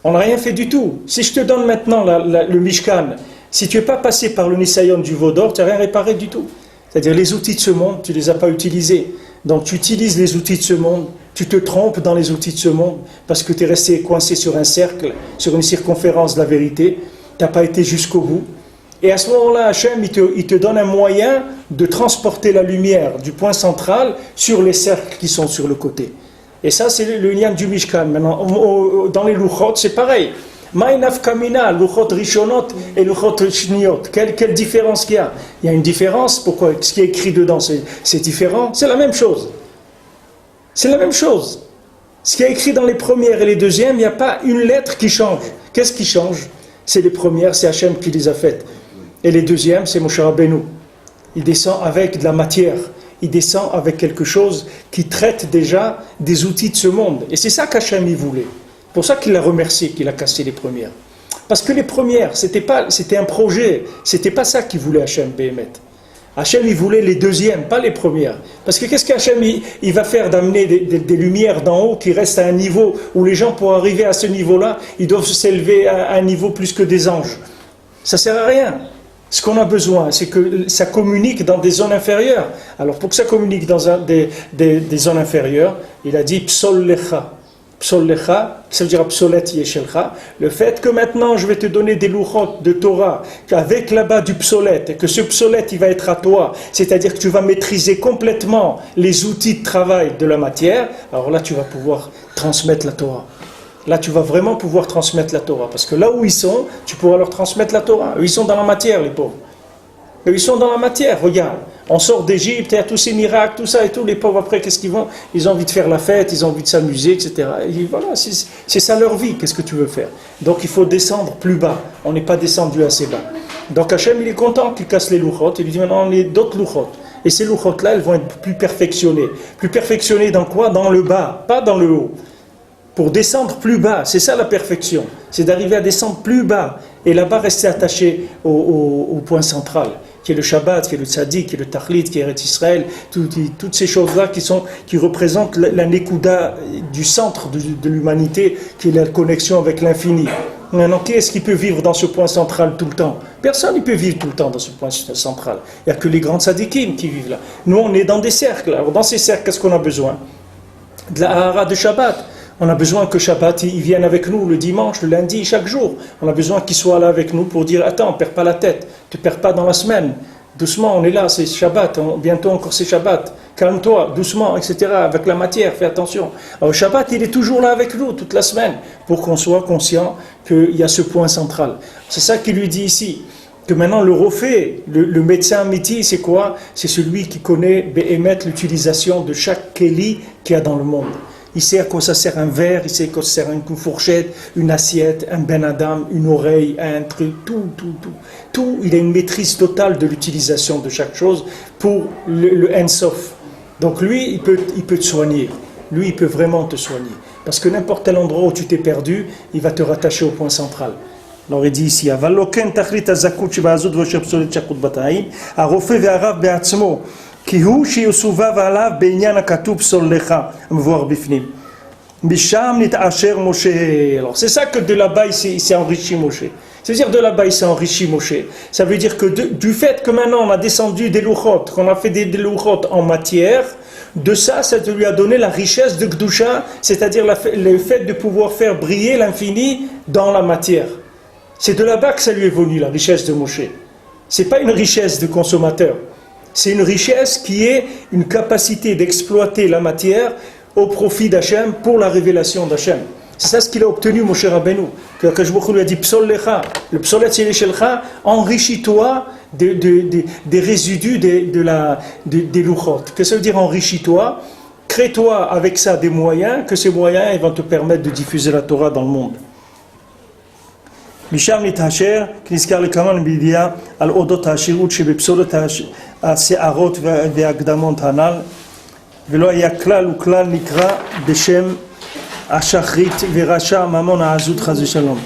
on n'a rien fait du tout. Si je te donne maintenant le Mishkan, si tu n'es pas passé par le Nisayon du veau d'or, tu n'as rien réparé du tout. C'est-à-dire les outils de ce monde, tu ne les as pas utilisés. Donc tu utilises les outils de ce monde, tu te trompes dans les outils de ce monde, parce que tu es resté coincé sur un cercle, sur une circonférence de la vérité, tu n'as pas été jusqu'au bout. Et à ce moment-là, Hachem, il te donne un moyen de transporter la lumière du point central sur les cercles qui sont sur le côté. Et ça, c'est le lien du Mishkan. Maintenant, dans les Luchot, c'est pareil. Ma'inaf kamina, Luchot rishonot et Luchot shniot. Quelle différence qu'il y a? Il y a une différence. Pourquoi? Ce qui est écrit dedans, c'est différent. C'est la même chose. C'est la même chose. Ce qui est écrit dans les premières et les deuxièmes, il n'y a pas une lettre qui change. Qu'est-ce qui change? C'est les premières, c'est Hachem qui les a faites. Et les deuxièmes, c'est Moshe Rabbeinu. Il descend avec de la matière. Il descend avec quelque chose qui traite déjà des outils de ce monde. Et c'est ça qu'Hachem y voulait. C'est pour ça qu'il a remercié, qu'il a cassé les premières. Parce que les premières, c'était un projet. C'était pas ça qu'il voulait Hachem Béhémet. Hachem, il voulait les deuxièmes, pas les premières. Parce que qu'est-ce qu'Hachem, il va faire d'amener des lumières d'en haut qui restent à un niveau où les gens, pour arriver à ce niveau-là, ils doivent s'élever à un niveau plus que des anges. Ça sert à rien. Ce qu'on a besoin, c'est que ça communique dans des zones inférieures. Alors, pour que ça communique dans des zones inférieures, il a dit Psol Lecha. Psol Lecha, ça veut dire Psolet Yeshelcha. Le fait que maintenant, je vais te donner des louchot de Torah, avec là-bas du psolet, et que ce psolet, il va être à toi, c'est-à-dire que tu vas maîtriser complètement les outils de travail de la matière, alors là, tu vas pouvoir transmettre la Torah. Là, tu vas vraiment pouvoir transmettre la Torah. Parce que là où ils sont, tu pourras leur transmettre la Torah. Eux, ils sont dans la matière, les pauvres. Eux, ils sont dans la matière, regarde. On sort d'Égypte, il y a tous ces miracles, tout ça et tout. Les pauvres, après, qu'est-ce qu'ils vont? Ils ont envie de faire la fête, ils ont envie de s'amuser, etc. Et voilà, c'est ça leur vie. Qu'est-ce que tu veux faire? Donc, il faut descendre plus bas. On n'est pas descendu assez bas. Donc, Hachem, il est content qu'il casse les louchot. Il lui dit maintenant, on est d'autres louchot. Et ces louchot-là, elles vont être plus perfectionnées. Plus perfectionnées dans quoi? Dans le bas, pas dans le haut. Pour descendre plus bas, c'est ça la perfection, c'est d'arriver à descendre plus bas et là-bas rester attaché au point central, qui est le Shabbat, qui est le Tzadik, qui est le Tachlit, qui est Eretz Israël, toutes ces choses-là qui représentent la Nekuda du centre de l'humanité, qui est la connexion avec l'infini. Maintenant, qui est-ce qui peut vivre dans ce point central tout le temps? Personne ne peut vivre tout le temps dans ce point central. Il n'y a que les grands tzadikim qui vivent là. Nous, on est dans des cercles. Alors, dans ces cercles, qu'est-ce qu'on a besoin? De la hara de Shabbat. On a besoin que Shabbat, il vienne avec nous le dimanche, le lundi, chaque jour. On a besoin qu'il soit là avec nous pour dire, attends, ne perds pas la tête, ne te perds pas dans la semaine. Doucement, on est là, c'est Shabbat, bientôt encore c'est Shabbat. Calme-toi, doucement, etc. Avec la matière, fais attention. Alors Shabbat, il est toujours là avec nous, toute la semaine, pour qu'on soit conscient qu'il y a ce point central. C'est ça qu'il lui dit ici. Que maintenant le Rophé, le médecin Amiti, c'est quoi? C'est celui qui connaît, émettre l'utilisation de chaque Kéli qu'il y a dans le monde. Il sait à quoi ça sert un verre, il sait à quoi ça sert une fourchette, une assiette, un ben adam, une oreille, un truc, tout. Il a une maîtrise totale de l'utilisation de chaque chose pour le Ensof. Donc lui, il peut te soigner. Lui, il peut vraiment te soigner. Parce que n'importe quel endroit où tu t'es perdu, il va te rattacher au point central. Alors il dit ici, Avaloken tachlit azakut sheba'azut v'shepsolet shakut bata'im, הרופא והרב בעצמו. כי הוא שיסובב עליו בעניין הכתוב פסול לך המבואר בפנים. Misham nit'asher Moshe. Alors c'est ça que de là-bas il s'est enrichi Moshe. C'est-à-dire de là-bas il s'est enrichi Moshe. Ça veut dire que du fait que maintenant on a descendu des louchot, qu'on a fait des louchot en matière, de ça lui a donné la richesse de Gdusha, c'est-à-dire le fait de pouvoir faire briller l'infini dans la matière. C'est de là-bas que ça lui est venu, la richesse de Moshe. C'est pas une richesse de consommateur. C'est une richesse qui est une capacité d'exploiter la matière au profit d'Hachem pour la révélation d'Hachem. C'est ça ce qu'il a obtenu, Moshe Rabbeinu. Que Akash Baruch Hu lui a dit, Psol lecha, le psolet shelcha, enrichis-toi des résidus des louchot. Qu'est-ce que ça veut dire enrichis-toi? Crée-toi avec ça des moyens, que ces moyens ils vont te permettre de diffuser la Torah dans le monde. משם נתעשר, כנזכר לכמה בידיעה על אודות העשירות שבפסולת השערות והקדמות הנ"ל, ולא היה כלל וכלל נקרא בשם השחרית ורשע ממון העזות חס ושלום.